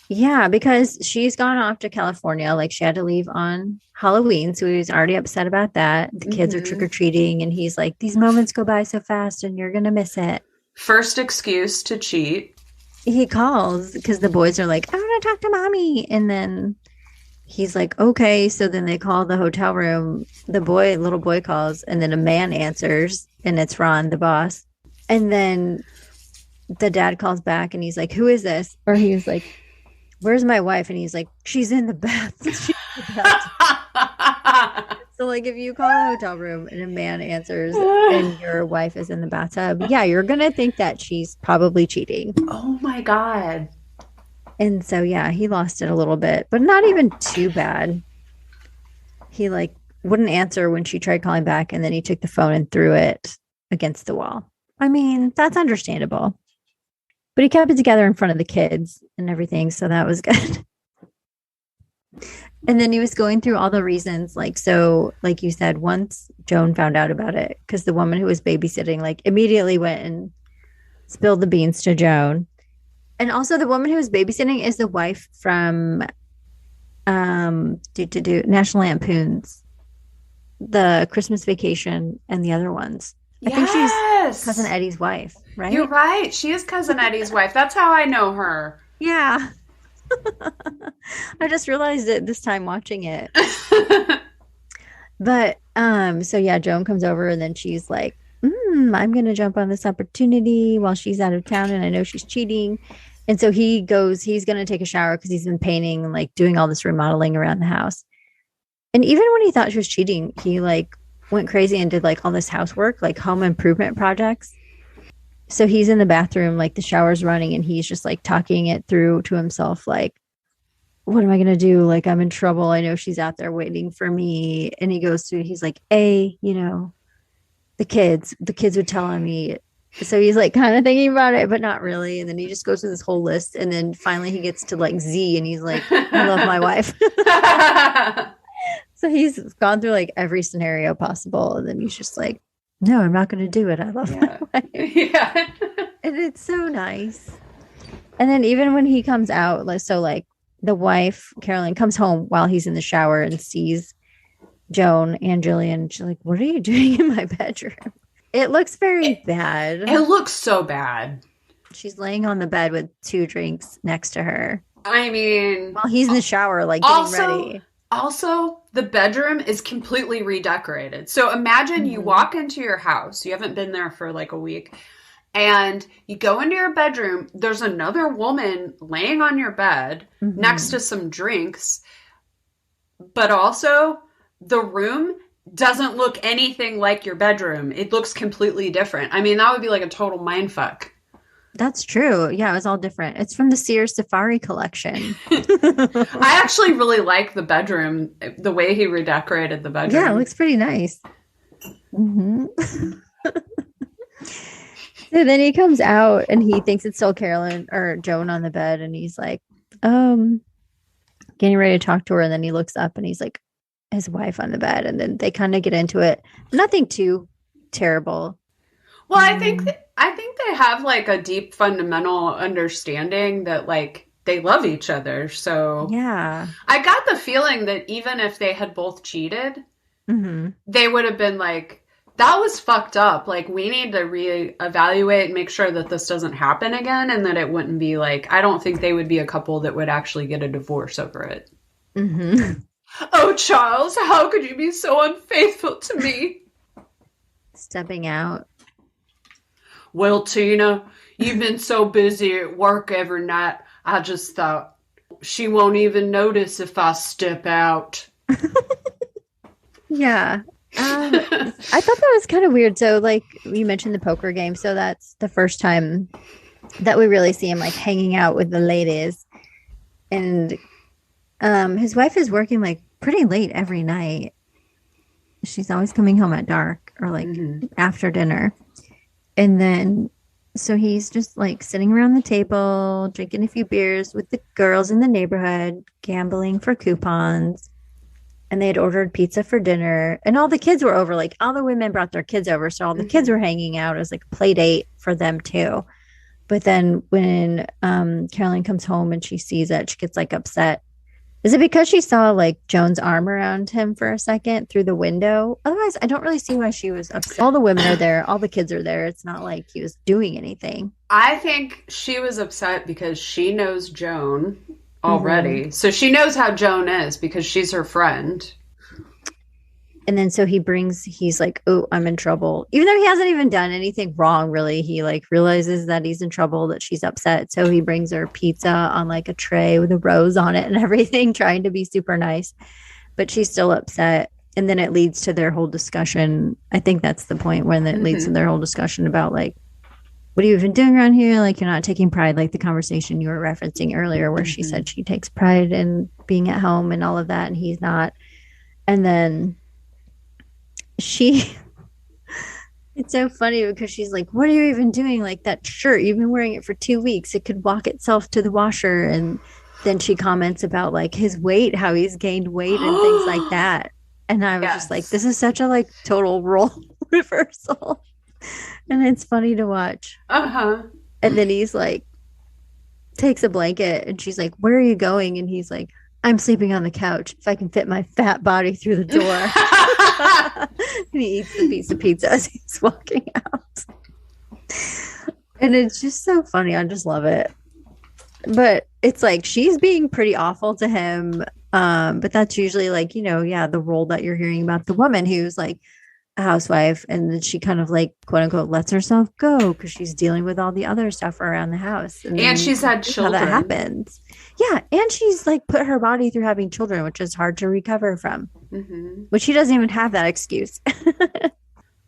Yeah, because she's gone off to California. Like, she had to leave on Halloween, so he was already upset about that. The kids are trick-or-treating, and he's like, these moments go by so fast, and you're going to miss it. First excuse to cheat. He calls because the boys are like, I want to talk to mommy. And then he's like, okay. So then they call the hotel room. The little boy calls, and then a man answers, and it's Ron, the boss. And then the dad calls back, and he's like, who is this? Or he was like, where's my wife? And he's like, she's in the bath. So like, if you call a hotel room and a man answers and your wife is in the bathtub, yeah, you're going to think that she's probably cheating. Oh my God. And so, yeah, he lost it a little bit, but not even too bad. He like wouldn't answer when she tried calling back, and then he took the phone and threw it against the wall. I mean, that's understandable. But he kept it together in front of the kids and everything, so that was good. And then he was going through all the reasons, like, so, like you said, once Joan found out about it, because the woman who was babysitting, like, immediately went and spilled the beans to Joan. And also the woman who was babysitting is the wife from National Lampoon's The Christmas Vacation and the other ones. I think she's Cousin Eddie's wife, right? You're right. She is Cousin Eddie's wife. That's how I know her. Yeah. I just realized it this time watching it. But so yeah, Joan comes over, and then she's like, I'm gonna jump on this opportunity while she's out of town, and I know she's cheating. And so he's going to take a shower because he's been painting and like doing all this remodeling around the house. And even when he thought she was cheating, he like went crazy and did like all this housework, like home improvement projects. So he's in the bathroom, like the shower's running, and he's just like talking it through to himself, like, what am I going to do? Like, I'm in trouble. I know she's out there waiting for me. And he goes through, he's like, the kids would tell on me. So he's like kind of thinking about it, but not really. And then he just goes through this whole list. And then finally he gets to like Z and he's like, I love my wife. So he's gone through like every scenario possible. And then he's just like, no, I'm not going to do it. I love my wife. Yeah. And it's so nice. And then even when he comes out, like, so like the wife, Carolyn, comes home while he's in the shower and sees Joan and Jillian. She's like, what are you doing in my bedroom? It looks very bad. It looks so bad. She's laying on the bed with 2 drinks next to her. I mean, while he's in the shower, like getting ready. Also, the bedroom is completely redecorated. So imagine you walk into your house. You haven't been there for like a week. And you go into your bedroom. There's another woman laying on your bed next to some drinks. But also, the room doesn't look anything like your bedroom. It looks completely different. I mean, that would be like a total mindfuck. That's true. Yeah, it was all different. It's from the Sears Safari collection. I actually really like the bedroom, the way he redecorated the bedroom. Yeah, it looks pretty nice. Mm-hmm. So then he comes out and he thinks it's still Carolyn or Joan on the bed. And he's like, getting ready to talk to her. And then he looks up and he's like, his wife on the bed. And then they kind of get into it. Nothing too terrible. Well, I think they have like a deep fundamental understanding that like they love each other. So yeah, I got the feeling that even if they had both cheated, they would have been like, that was fucked up. Like, we need to reevaluate and make sure that this doesn't happen again, and that it wouldn't be like, I don't think they would be a couple that would actually get a divorce over it. Oh, Charles, how could you be so unfaithful to me? Stepping out. Well, Tina, you've been so busy at work every night. I just thought she won't even notice if I step out. Yeah. I thought that was kind of weird. So, like, you mentioned the poker game. So that's the first time that we really see him like hanging out with the ladies. And his wife is working like pretty late every night. She's always coming home at dark or like after dinner. And then, so he's just like sitting around the table, drinking a few beers with the girls in the neighborhood, gambling for coupons. And they had ordered pizza for dinner. And all the kids were over. Like, all the women brought their kids over. So all the kids were hanging out. It was like a play date for them too. But then when Caroline comes home and she sees it, she gets like upset. Is it because she saw like Joan's arm around him for a second through the window? Otherwise, I don't really see why she was upset. All the women are there. All the kids are there. It's not like he was doing anything. I think she was upset because she knows Joan already. So she knows how Joan is because she's her friend. And then so he's like, oh, I'm in trouble. Even though he hasn't even done anything wrong, really. He like realizes that he's in trouble, that she's upset. So he brings her pizza on like a tray with a rose on it and everything, trying to be super nice. But she's still upset. And then it leads to their whole discussion. I think that's the point when it leads to their whole discussion about like, what are you even doing around here? Like, you're not taking pride, like the conversation you were referencing earlier where she said she takes pride in being at home and all of that. And he's not. And then it's so funny because she's like, what are you even doing? Like, that shirt, you've been wearing it for 2 weeks. It could walk itself to the washer. And then she comments about like his weight, how he's gained weight and things like that. And I was just like, this is such a like total role reversal. And it's funny to watch. And then he's like, takes a blanket and she's like, where are you going? And he's like, I'm sleeping on the couch if I can fit my fat body through the door. And he eats the piece of pizza as he's walking out. And it's just so funny. I just love it. But it's like she's being pretty awful to him. But that's usually like, the role that you're hearing about the woman who's like, a housewife, and then she kind of like quote unquote lets herself go because she's dealing with all the other stuff around the house. And And then she's had how that children. happens. Yeah. And she's like put her body through having children, which is hard to recover from, which she doesn't even have that excuse.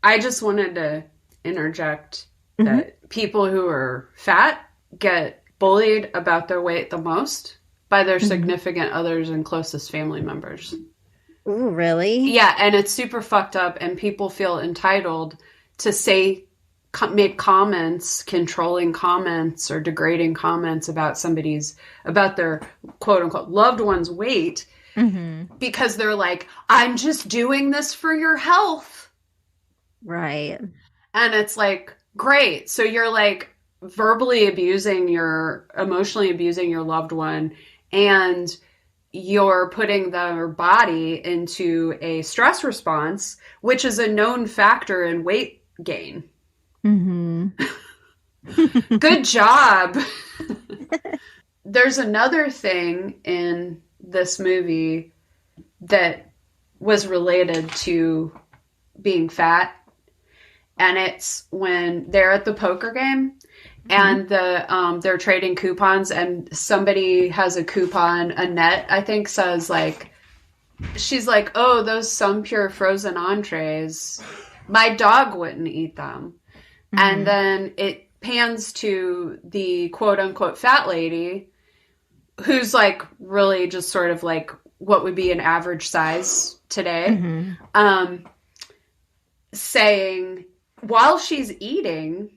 I just wanted to interject that people who are fat get bullied about their weight the most by their significant others and closest family members. Ooh, really? Yeah, and it's super fucked up, and people feel entitled to say, make comments, controlling comments or degrading comments about about their quote unquote loved one's weight because they're like, I'm just doing this for your health. Right. And it's like, great. So you're like emotionally abusing your loved one, and you're putting their body into a stress response, which is a known factor in weight gain. Good job. There's another thing in this movie that was related to being fat, and it's when they're at the poker game and they're trading coupons, and somebody has a coupon. Annette, I think, says like, she's like, oh, those Sun Pure frozen entrees, my dog wouldn't eat them. And then it pans to the quote unquote fat lady who's like really just sort of like what would be an average size today, saying, while she's eating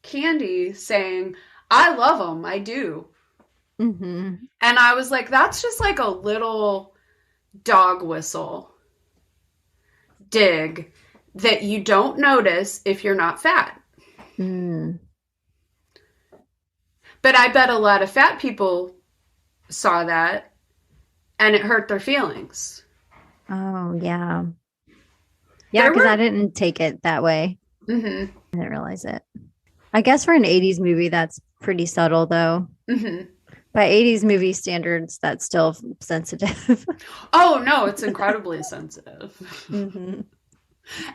candy, saying, I love them, I do. And I was like, that's just like a little dog whistle dig that you don't notice if you're not fat. But I bet a lot of fat people saw that and it hurt their feelings. Oh, yeah. Yeah, because I didn't take it that way. I didn't realize it. I guess for an 80s movie, that's pretty subtle, though. By 80s movie standards, that's still sensitive. Oh, no, it's incredibly sensitive.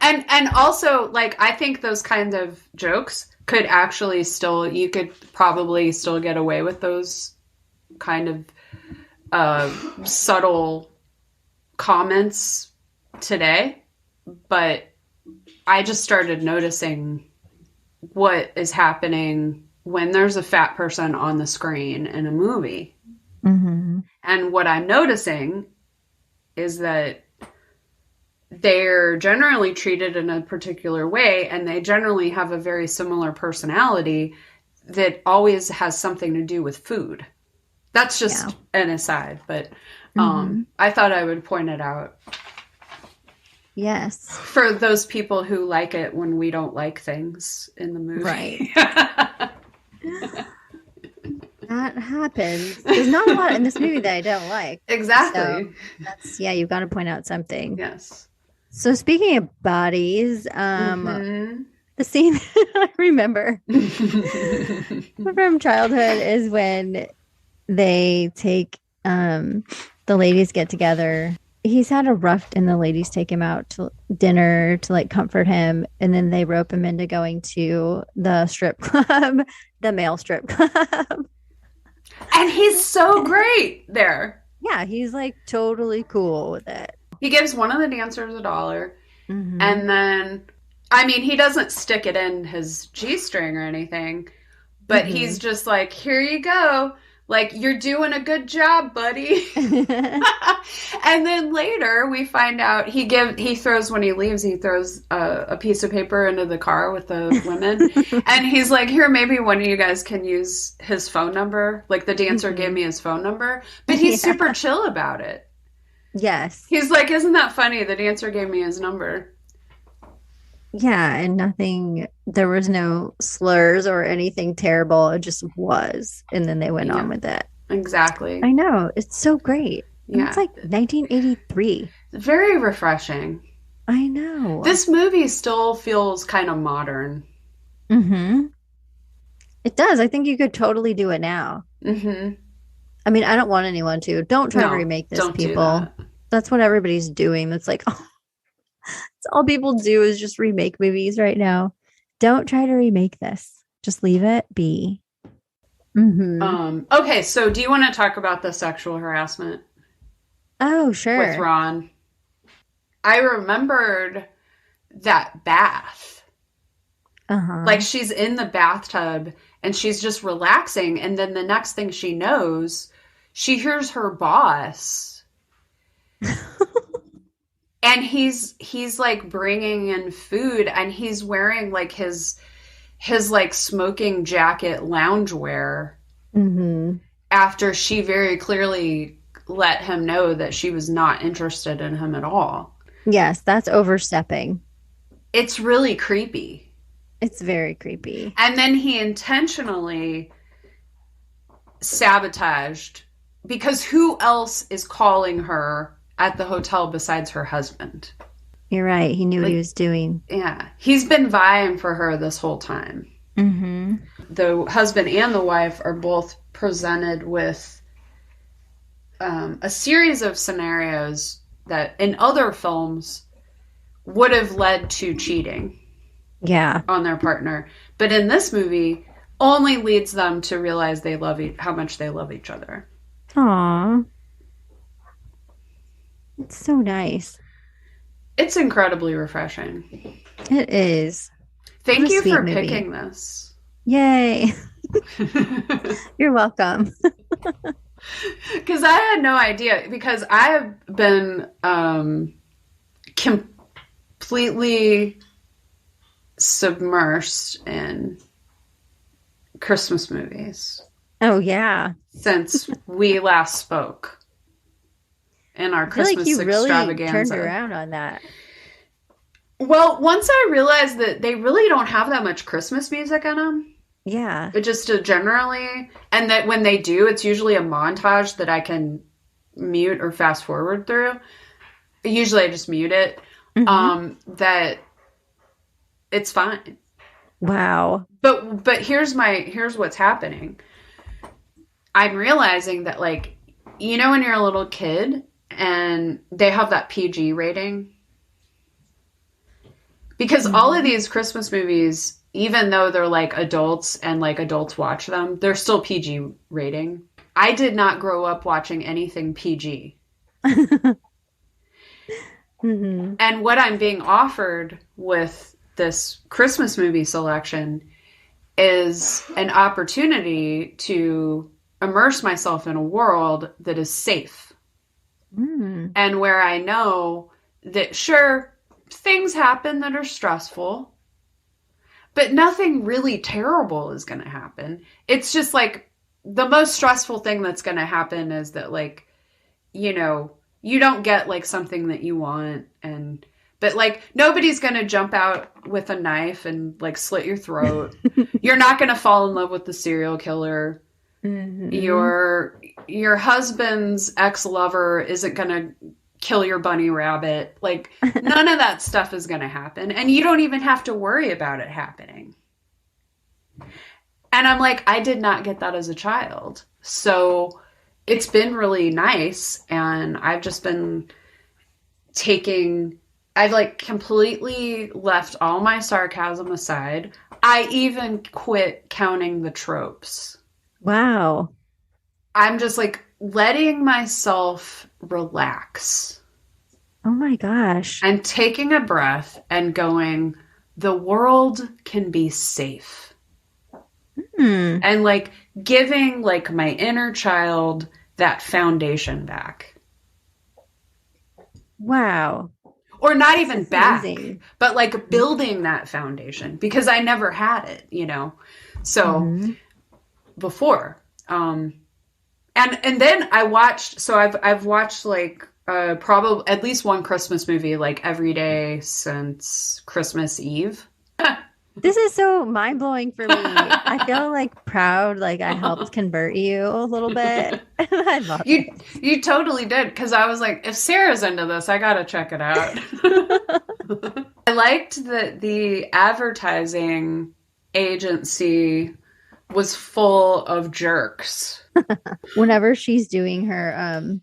And also, like, I think those kinds of jokes could actually you could probably still get away with those kind of subtle comments today. But I just started noticing what is happening when there's a fat person on the screen in a movie. And what I'm noticing is that they're generally treated in a particular way, and they generally have a very similar personality that always has something to do with food. That's just an aside, but I thought I would point it out. Yes. For those people who like it when we don't like things in the movie. Right. That happens. There's not a lot in this movie that I don't like. Exactly. So you've got to point out something. Yes. So speaking of bodies, the scene I remember from childhood is when they take the ladies get together. He's had a rough, and the ladies take him out to dinner to like comfort him, and then they rope him into going to the strip club, the male strip club. And he's so great there. Yeah, he's like totally cool with it. He gives one of the dancers $1, and then, I mean, he doesn't stick it in his G-string or anything, but he's just like, here you go. Like, you're doing a good job, buddy. And then later we find out he throws, when he leaves, he throws a piece of paper into the car with the women. And he's like, here, maybe one of you guys can use his phone number. Like, the dancer gave me his phone number. But he's super chill about it. Yes. He's like, isn't that funny? The dancer gave me his number. Yeah, and there was no slurs or anything terrible. It just was. And then they went on with it. Exactly. I know. It's so great. Yeah. It's like 1983. Very refreshing. I know. This movie still feels kind of modern. It does. I think you could totally do it now. I mean, I don't want anyone to. Don't try to remake this, people. That's what everybody's doing. That's like, oh, It's all people do is just remake movies right now. Don't try to remake this. Just leave it be. Mm-hmm. Okay, so do you want to talk about the sexual harassment Oh, with sure. Ron? I remembered that bath. Like Uh-huh. she's in the bathtub and she's just relaxing. And then the next thing she knows, she hears her boss and he's like bringing in food and he's wearing like his like smoking jacket loungewear Mm-hmm. after she very clearly let him know that she was not interested in him at all. Yes, that's overstepping. It's really creepy. It's very creepy. And then he intentionally sabotaged because who else is calling her at the hotel besides her husband? You're right. He knew what he Like, was doing. yeah, he's been vying for her this whole time. Mm-hmm. The husband and the wife are both presented with a series of scenarios that in other films would have led to cheating Yeah. on their partner. But in this movie, only leads them to realize they love how much they love each other. Aw. It's so nice. It's incredibly refreshing. It is. What Thank a you sweet for movie. picking this. Yay. You're welcome. Because I had no idea. Because I have been completely submersed in Christmas movies Oh, yeah. since we last spoke in our I feel like Christmas you really turned extravaganza. around on that. Well, once I realized that they really don't have that much Christmas music in them, Yeah. but just generally, and that when they do, it's usually a montage that I can mute or fast forward through. Usually I just mute it. Mm-hmm. That it's fine. Wow. But here's what's happening. I'm realizing that like when you're a little kid and they have that PG rating because all of Mm-hmm. these Christmas movies, even though they're like adults and like adults watch them, they're still PG rating. I did not grow up watching anything PG. Mm-hmm. And what I'm being offered with this Christmas movie selection is an opportunity to immerse myself in a world that is safe Mm. and where I know that, sure, things happen that are stressful, but nothing really terrible is going to happen. It's just like the most stressful thing that's going to happen is that, like, you don't get like something that you want but like nobody's going to jump out with a knife and like slit your throat. You're not going to fall in love with the serial killer. Mm-hmm. Your husband's ex-lover isn't going to kill your bunny rabbit. Like none of that stuff is going to happen and you don't even have to worry about it happening. And I'm like, I did not get that as a child. So it's been really nice and I've just been I've like completely left all my sarcasm aside. I even quit counting the tropes. Wow. I'm just like letting myself relax Oh my gosh. and taking a breath and going, the world can be safe. Hmm. And like giving like my inner child that foundation back. Wow. Or not This even is back, amazing. but like building that foundation because I never had it. So Mm-hmm. before, and then I watched. So I've watched like probably at least one Christmas movie like every day since Christmas Eve. This is so mind blowing for me. I feel like proud, like I helped convert you a little bit. I love you you totally did because I was like, if Sarah's into this, I gotta check it out. it. I liked that the advertising agency was full of jerks. Whenever she's doing her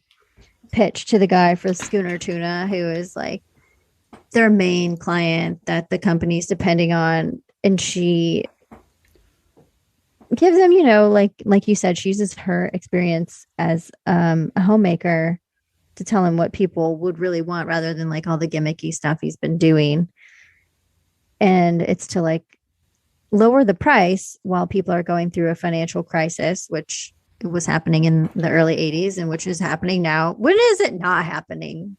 pitch to the guy for Schooner Tuna, who is like, their main client that the company's depending on, and she gives them, like you said, she uses her experience as a homemaker to tell him what people would really want rather than like all the gimmicky stuff he's been doing. And it's to like lower the price while people are going through a financial crisis, which was happening in the early 80s and which is happening now. When is it not happening?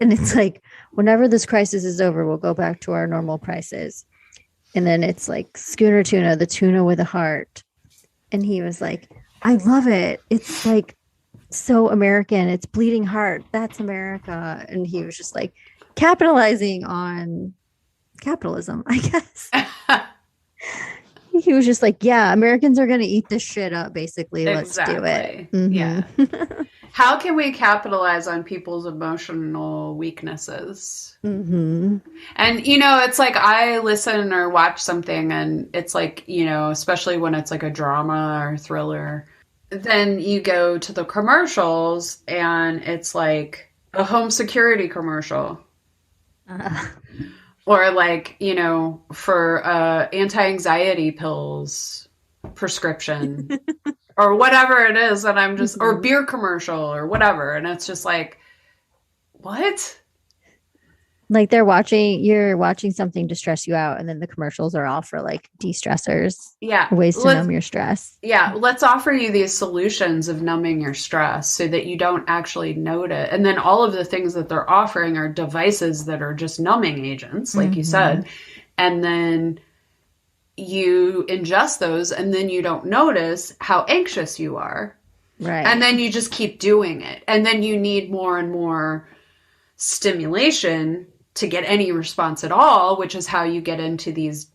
And it's like, whenever this crisis is over, we'll go back to our normal prices. And then it's like schooner tuna, the tuna with a heart. And he was like, I love it. It's like so American. It's bleeding heart. That's America. And he was just like capitalizing on capitalism, I guess. He was just like, yeah, Americans are going to eat this shit up, basically. Let's do it. Mm-hmm. Yeah. How can we capitalize on people's emotional weaknesses? Mm-hmm. And, it's like I listen or watch something and it's like, especially when it's like a drama or thriller, then you go to the commercials and it's like a home security commercial. Or like, for anti-anxiety pills prescription or whatever it is. And I'm just, or beer commercial or whatever. And it's just like, what? Like you're watching something to stress you out. And then the commercials are all for like de-stressors. Yeah. Ways to numb your stress. Yeah. Let's offer you these solutions of numbing your stress so that you don't actually note it. And then all of the things that they're offering are devices that are just numbing agents, like you said. And then you ingest those and then you don't notice how anxious you are. Right. And then you just keep doing it. And then you need more and more stimulation to get any response at all, which is how you get into these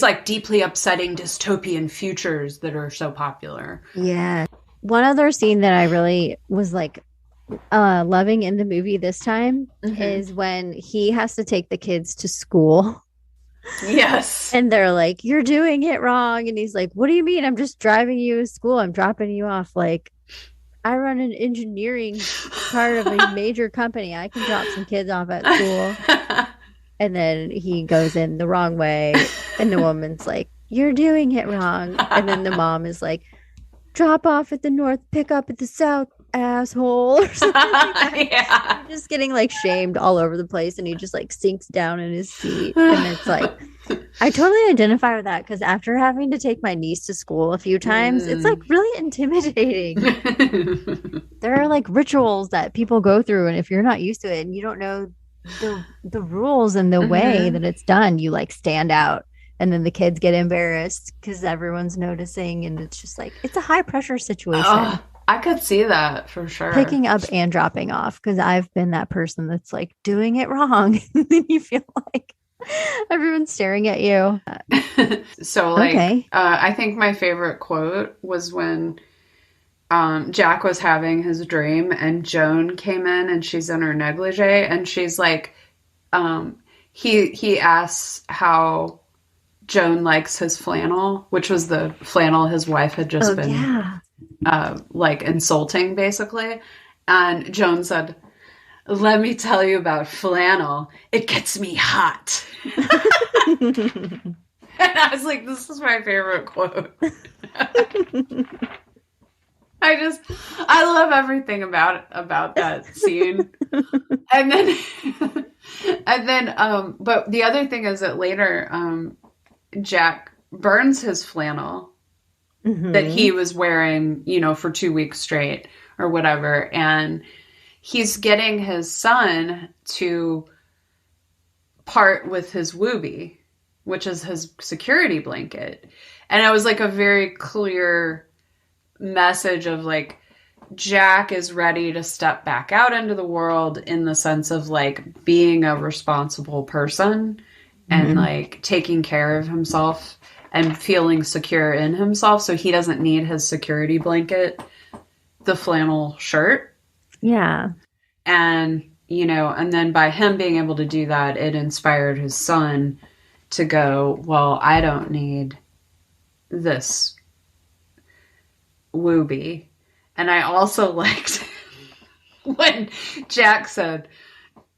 like deeply upsetting dystopian futures that are so popular. Yeah. One other scene that I really was like loving in the movie this time is when he has to take the kids to school. Yes. And they're like, you're doing it wrong. And he's like, what do you mean? I'm just driving you to school. I'm dropping you off. Like, I run an engineering part of a major company. I can drop some kids off at school. And then he goes in the wrong way. And the woman's like, you're doing it wrong. And then the mom is like, drop off at the north, pick up at the south, asshole. Or something like that. Yeah. Just getting like shamed all over the place. And he just like sinks down in his seat. And it's like, I totally identify with that because after having to take my niece to school a few times, it's like really intimidating. There are like rituals that people go through, and if you're not used to it and you don't know the rules and the way that it's done, you like stand out, and then the kids get embarrassed because everyone's noticing, and it's just like it's a high pressure situation. I could see that for sure. Picking up and dropping off, because I've been that person that's like doing it wrong, and then you feel like everyone's staring at you. So like, okay. I think my favorite quote was when Jack was having his dream and Joan came in and she's in her negligee and she's like, he asks how Joan likes his flannel, which was the flannel his wife had just been like insulting basically. And Joan said, let me tell you about flannel. It gets me hot. And I was like, this is my favorite quote. I love everything about that scene. And then, but the other thing is that later, Jack burns his flannel that he was wearing, for 2 weeks straight or whatever. And he's getting his son to part with his wooby, which is his security blanket. And it was like a very clear message of like, Jack is ready to step back out into the world in the sense of like being a responsible person and like taking care of himself and feeling secure in himself. So he doesn't need his security blanket, the flannel shirt. Yeah. And, and then by him being able to do that, it inspired his son to go, well, I don't need this wooby. And I also liked when Jack said,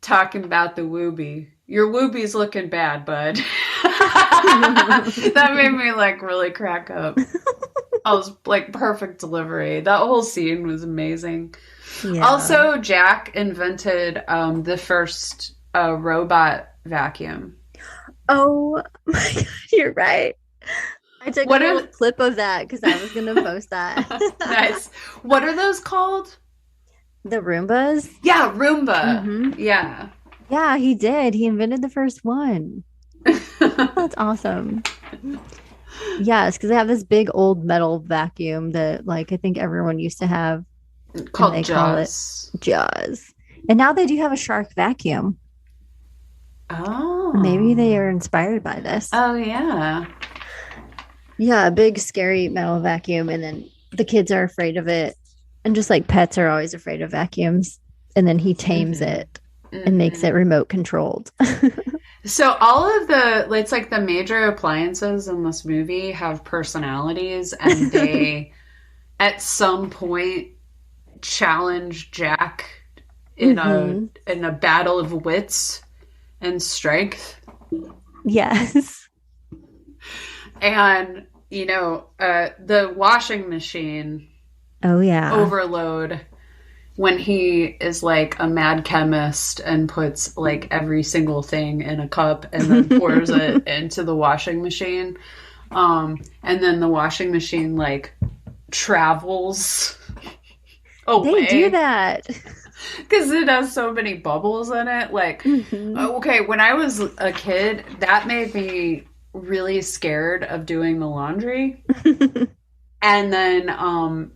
talking about the Wooby. Your Wooby's looking bad, bud. That made me like really crack up. I was like perfect delivery. That whole scene was amazing. Yeah. Also, Jack invented the first robot vacuum. Oh my God, you're right. I took a little clip of that because I was going to post that. Nice. What are those called? The Roombas? Yeah, Roomba. Yeah. Yeah, he did. He invented the first one. That's awesome. Yes, because they have this big old metal vacuum that, like, I think everyone used to have. Called they Jaws. call it Jaws. And now they do have a shark vacuum. Oh. Maybe they are inspired by this. Oh, yeah. Yeah, a big, scary metal vacuum. And then the kids are afraid of it. And just like pets are always afraid of vacuums. And then he tames it and makes it remote controlled. So all of it's like the major appliances in this movie have personalities, and they at some point challenge Jack in a battle of wits and strength. Yes. And the washing machine. Oh yeah. Overload, when he is like a mad chemist and puts like every single thing in a cup and then pours it into the washing machine. And then the washing machine like travels away. They do that. Because it has so many bubbles in it. Like, okay, when I was a kid, that made me really scared of doing the laundry. And then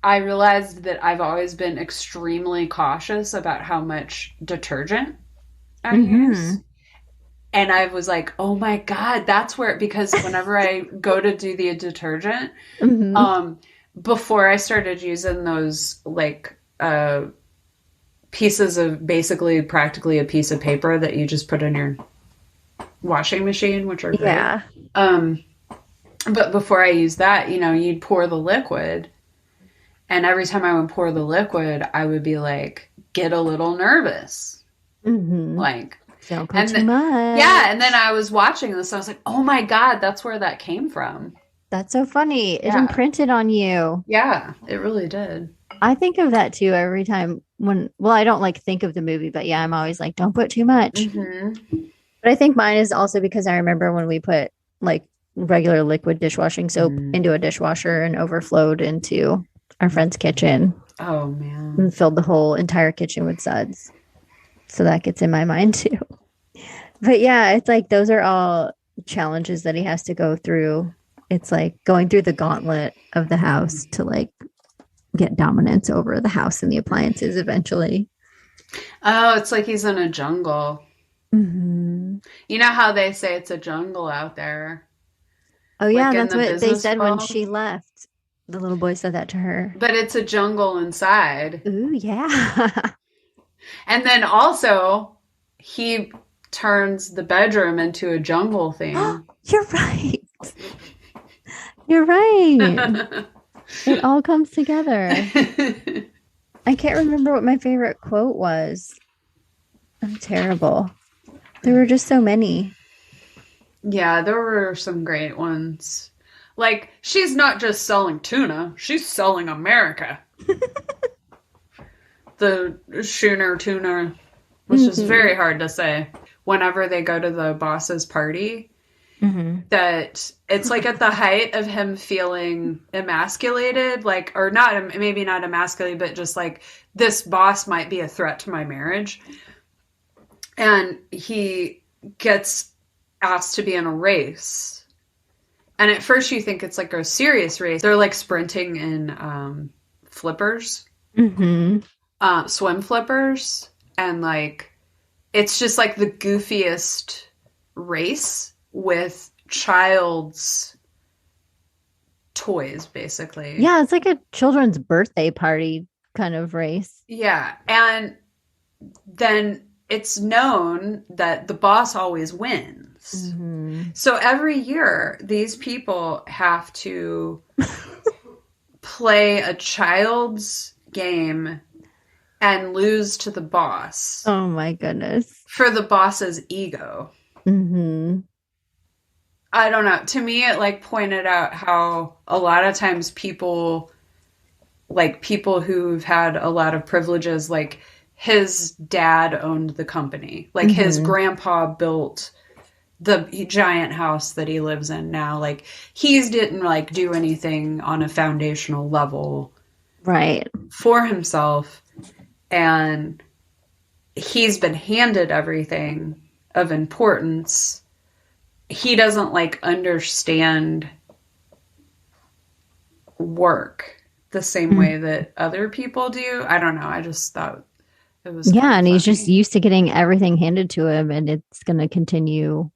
I realized that I've always been extremely cautious about how much detergent I use. And I was like, oh my God, that's where, because whenever I go to do the detergent, before I started using those like pieces of basically practically a piece of paper that you just put in your washing machine, which are great. Yeah. But before I used that, you'd pour the liquid. And every time I would pour the liquid, I would be like, get a little nervous. Like, don't put too much. Yeah. And then I was watching this. I was like, oh my God, that's where that came from. That's so funny. It imprinted on you. Yeah, it really did. I think of that too every time I don't like think of the movie, but yeah, I'm always like, don't put too much. But I think mine is also because I remember when we put like regular liquid dishwashing soap into a dishwasher and overflowed into our friend's kitchen. Oh man. And filled the whole entire kitchen with suds. So that gets in my mind too. But yeah, it's like those are all challenges that he has to go through. It's like going through the gauntlet of the house to like get dominance over the house and the appliances eventually. Oh, it's like he's in a jungle. You know how they say it's a jungle out there? Oh yeah, that's what they said when she left. The little boy said that to her. But it's a jungle inside. Ooh, yeah. And then also, he turns the bedroom into a jungle thing. You're right. You're right. It all comes together. I can't remember what my favorite quote was. I'm terrible. There were just so many. Yeah, there were some great ones. Like, she's not just selling tuna, she's selling America. The schooner tuna, which is very hard to say. Whenever they go to the boss's party, that it's like at the height of him feeling emasculated, like, or not, maybe not emasculated, but just like, this boss might be a threat to my marriage. And he gets asked to be in a race. And at first you think it's like a serious race. They're like sprinting in flippers, swim flippers. And like, it's just like the goofiest race with child's toys, basically. Yeah, it's like a children's birthday party kind of race. Yeah. And then it's known that the boss always wins. So every year, these people have to play a child's game and lose to the boss Oh my goodness. for the boss's ego. Mm-hmm. I don't know. To me, it like pointed out how a lot of times people, like people who've had a lot of privileges, like his dad owned the company. Like his Mm-hmm. grandpa built the giant house that he lives in now. Like he didn't like do anything on a foundational level Right. for himself. And he's been handed everything of importance. He doesn't like understand work the same way that other people do. I don't know. I just thought it was Yeah, kind of and he's just funny. used to getting everything handed to him, and it's going to continue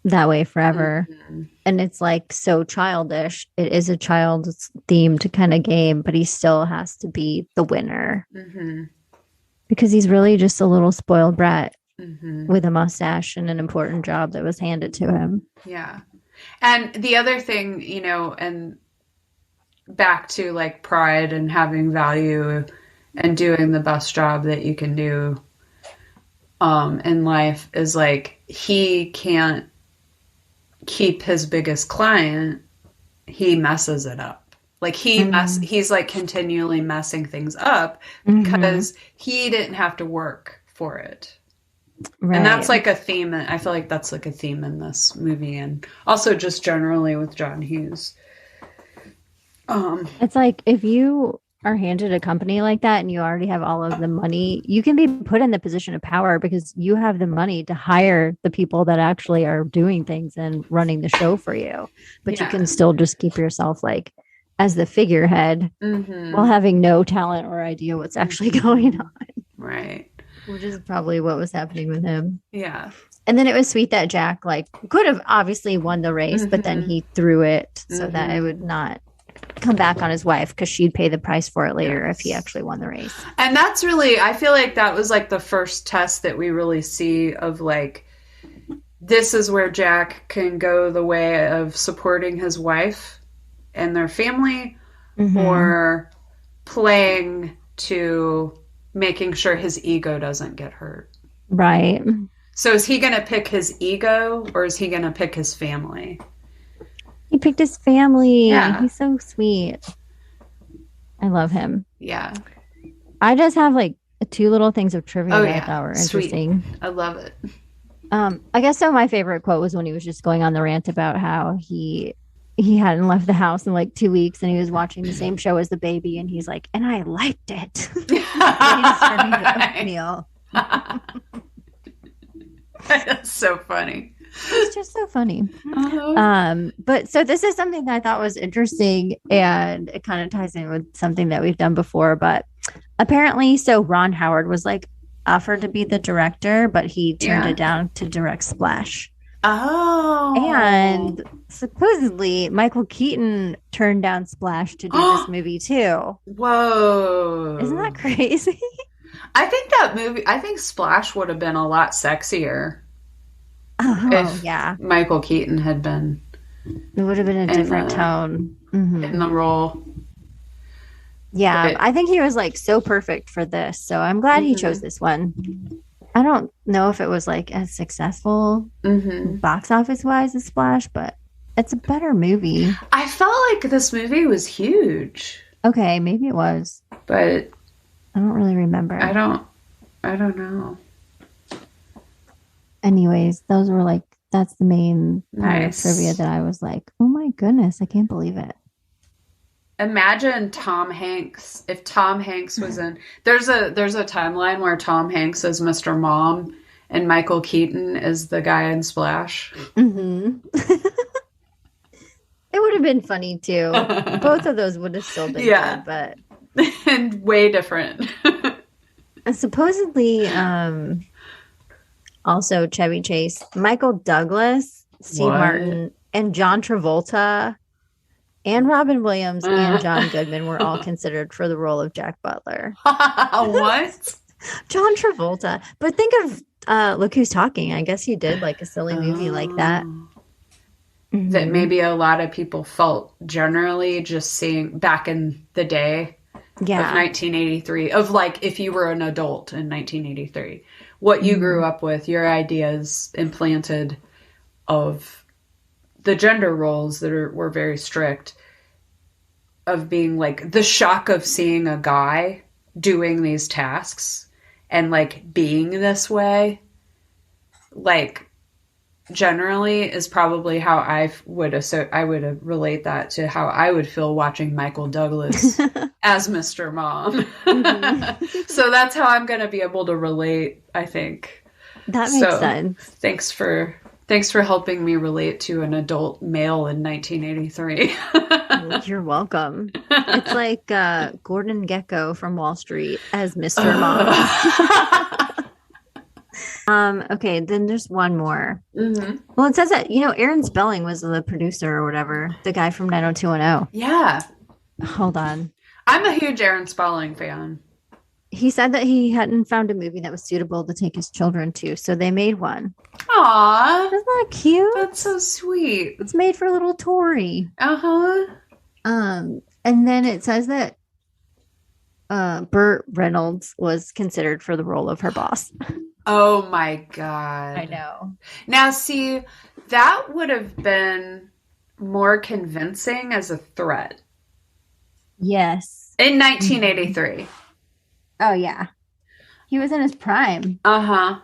that way forever. Mhm. And it's like so childish. It is a child's themed kind of game, but he still has to be the winner Mhm. because he's really just a little spoiled brat Mhm. with a mustache and an important job that was handed to him. Yeah. And the other thing, and back to like pride and having value and doing the best job that you can do in life is like he can't keep his biggest client, he messes it up. Like he's like continually messing things up because he didn't have to work for it. Right. And that's like a theme. I feel like that's like a theme in this movie, and also just generally with John Hughes. It's like if you are handed a company like that and you already have all of the money, you can be put in the position of power because you have the money to hire the people that actually are doing things and running the show for you. But you can still just keep yourself like as the figurehead while having no talent or idea what's actually going on. Right. Which is probably what was happening with him. Yeah. And then it was sweet that Jack like could have obviously won the race, but then he threw it so that it would not come back on his wife because she'd pay the price for it later if he actually won the race. And that's really, I feel like that was like the first test that we really see of like, this is where Jack can go the way of supporting his wife and their family or playing to making sure his ego doesn't get hurt. Right. So is he going to pick his ego or is he going to pick his family? He picked his family. Yeah. He's so sweet. I love him. Yeah. I just have like two little things of trivia that I thought were interesting. Sweet. I love it. I guess so. My favorite quote was when he was just going on the rant about how he hadn't left the house in like 2 weeks and he was watching the same show as the baby and he's like, and I liked it. He's turning to oatmeal. That's so funny. It's just so funny. But so this is something that I thought was interesting and it kind of ties in with something that we've done before, but apparently so Ron Howard was like offered to be the director, but he turned it down to direct Splash. Oh. And supposedly Michael Keaton turned down Splash to do this movie too. Whoa. Isn't that crazy? I think Splash would have been a lot sexier. Oh, yeah. Michael Keaton had been. It would have been a different tone. In the role. Yeah, but I think he was like so perfect for this. So I'm glad he chose this one. I don't know if it was like as successful box office wise as Splash, but it's a better movie. I felt like this movie was huge. Okay, maybe it was. But I don't really remember. I don't know. Anyways, those were like, that's the main part of trivia that I was like, oh my goodness, I can't believe it. Imagine Tom Hanks. If Tom Hanks was in, there's a timeline where Tom Hanks is Mr. Mom and Michael Keaton is the guy in Splash. It would have been funny too. Both of those would have still been good, but and way different. And supposedly, also Chevy Chase, Michael Douglas, Steve Martin, and John Travolta, and Robin Williams and John Goodman were all considered for the role of Jack Butler. What? John Travolta. But think of Look Who's Talking. I guess he did like a silly movie like that. That maybe a lot of people felt generally just seeing back in the day Yeah. 1983, of like if you were an adult in 1983, what you grew up with, your ideas implanted of the gender roles that were very strict, of being like the shock of seeing a guy doing these tasks and like being this way, like generally is probably how I would relate that to how I would feel watching Michael Douglas as Mr. Mom. So that's how I'm going to be able to relate, I think. That makes sense. Thanks for helping me relate to an adult male in 1983. You're welcome. It's like Gordon Gekko from Wall Street as Mr. Mom. Okay, then there's one more. Well, it says that, Aaron Spelling was the producer or whatever, the guy from 90210. Yeah. Hold on. I'm a huge Aaron Spelling fan. He said that he hadn't found a movie that was suitable to take his children to, so they made one. Aww. Isn't that cute? That's so sweet. It's made for little Tori. Uh-huh. And then it says that Burt Reynolds was considered for the role of her boss. Oh my God. I know. Now, see, that would have been more convincing as a threat. Yes. In 1983. Oh, yeah. He was in his prime. Uh-huh.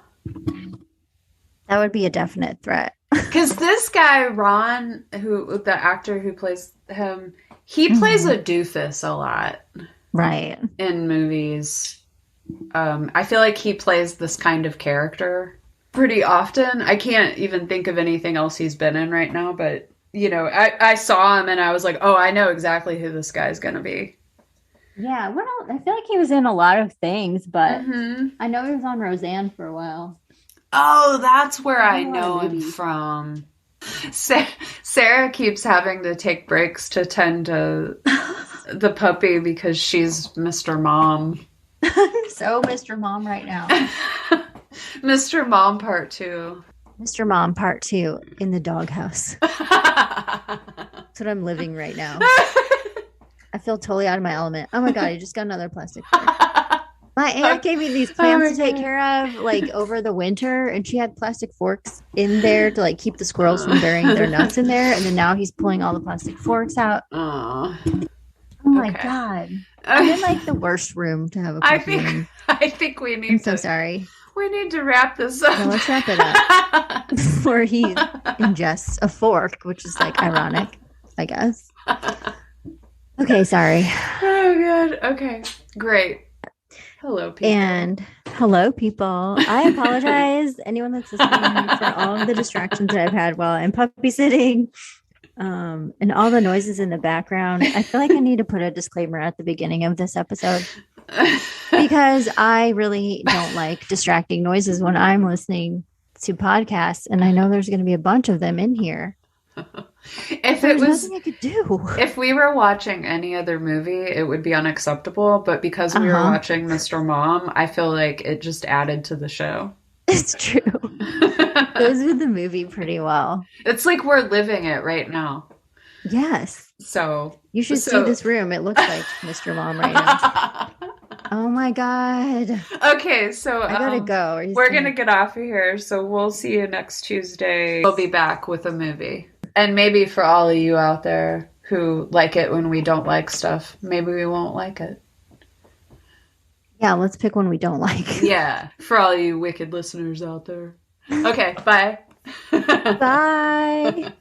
That would be a definite threat. Because this guy, Ron, the actor who plays him, he plays a doofus a lot. Right. In movies. I feel like he plays this kind of character pretty often. I can't even think of anything else he's been in right now, but, I saw him and I was like, oh, I know exactly who this guy's going to be. Yeah, well, I feel like he was in a lot of things, but I know he was on Roseanne for a while. Oh, that's where I know him from. Sarah keeps having to take breaks to tend to the puppy because she's Mr. Mom. So Mr. Mom right now. Mr. Mom Part 2. Mr. Mom Part 2 in the doghouse. That's what I'm living right now. I feel totally out of my element. Oh my God, I just got another plastic fork. My aunt gave me these plants to take care of like over the winter, and she had plastic forks in there to like keep the squirrels from burying their nuts in there. And then now he's pulling all the plastic forks out. Oh my God. I'm in like the worst room to have a puppy in. I think we need I'm so sorry. We need to wrap this up. No, let's wrap it up before he ingests a fork, which is like ironic, I guess. Okay, sorry. Oh, God. Okay, great. Hello, people. And hello, people. I apologize, anyone that's listening, for all of the distractions that I've had while I'm puppy sitting, and all the noises in the background. I feel like I need to put a disclaimer at the beginning of this episode because I really don't like distracting noises when I'm listening to podcasts, and I know there's going to be a bunch of them in here. There's nothing I could do. If we were watching any other movie, it would be unacceptable. But because we were watching Mr. Mom, I feel like it just added to the show. It's true. Goes with the movie pretty well. It's like we're living it right now. Yes. So you should see this room. It looks like Mr. Mom right now. Oh my God. Okay, so I gotta go. We're gonna get off of here. So we'll see you next Tuesday. We'll be back with a movie. And maybe for all of you out there who like it when we don't like stuff, maybe we won't like it. Yeah, let's pick one we don't like. Yeah, for all you wicked listeners out there. Okay, bye. Bye.